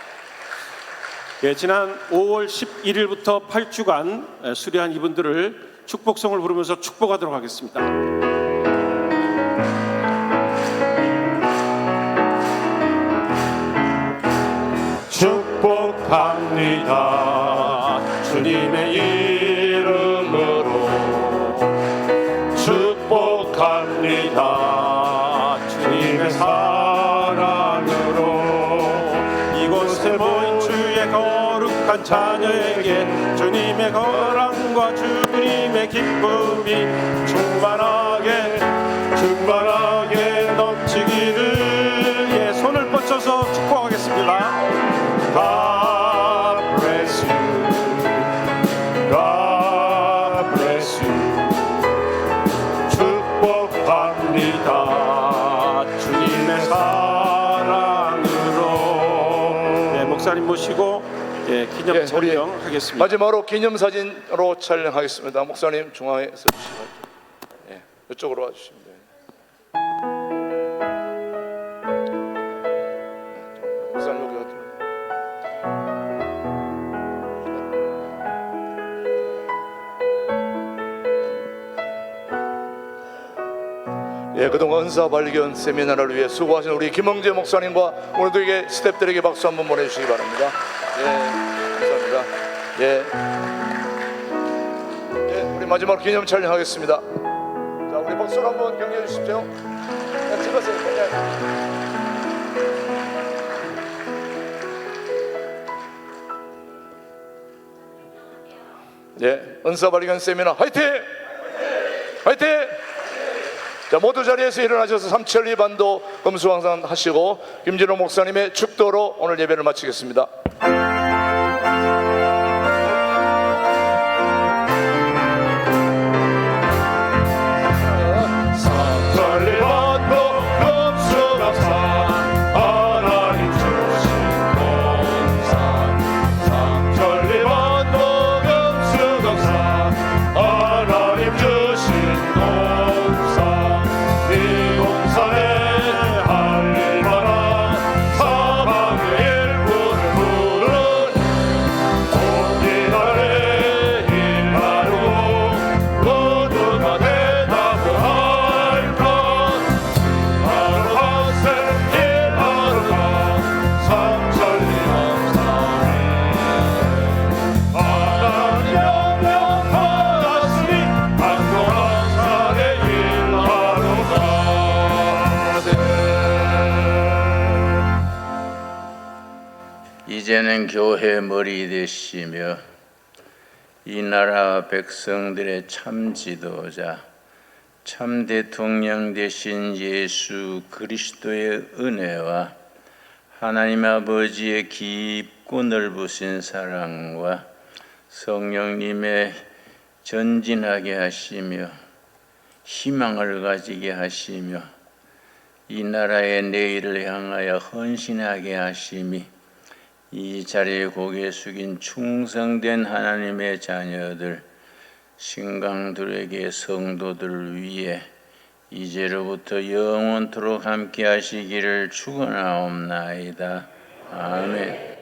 지난 5월 11일부터 8주간 수료한 이분들을 축복성을 부르면서 축복하도록 하겠습니다. 축복합니다. 주님의 이름으로 축복합니다. 주님의 사랑으로 이곳에 모인 주의 거룩한 자녀에게 주님의 거랑과 주님의 기쁨이 충만하게 넘치기를. 손을 뻗쳐서 축복하겠습니다. God bless you. God bless you. 축복합니다. 주님의 사랑으로. 목사님 모시고 기념 촬영하겠습니다. 마지막으로 기념사진으로 촬영하겠습니다. 목사님 중앙에 서주시면 이쪽으로 와주시면 돼요. 목사님 여기 같은. 그동안 은사 발견 세미나를 위해 수고하신 우리 김홍재 목사님과 오늘도 이게 스태프들에게 박수 한번 보내주시기 바랍니다. 감사합니다. 마지막으로 기념 촬영하겠습니다. 자, 우리 박수로 한번 격려해 주십시오. 자, 찍으세요. 네, 은사발견 세미나 화이팅! 화이팅! 자, 모두 자리에서 일어나셔서 삼천리 반도 금수강산 하시고 김진호 목사님의 축도로 오늘 예배를 마치겠습니다. 삼천리 반도 금수강산 하나님 주신 동산, 삼천리 반도 금수강산 하나님 주신 동산, 이 동산에 할만한 사방의 일꾼을 부른 온기 아래 일하려고 모두가 대답을 할것, 하루 한생 일하러 가 삼천리 감사해. 하나님 명령 받았으니 안동한 산에 일하러 가세. 이제는 교회 머리 되시며 이 나라 백성들의 참 지도자, 참 대통령 되신 예수 그리스도의 은혜와 하나님 아버지의 깊고 넓으신 사랑과 성령님의 전진하게 하시며 희망을 가지게 하시며 이 나라의 내일을 향하여 헌신하게 하심이 이 자리에 고개 숙인 충성된 하나님의 자녀들, 신강들에게 성도들 위해 이제로부터 영원토록 함께 하시기를 축원하옵나이다. 아멘.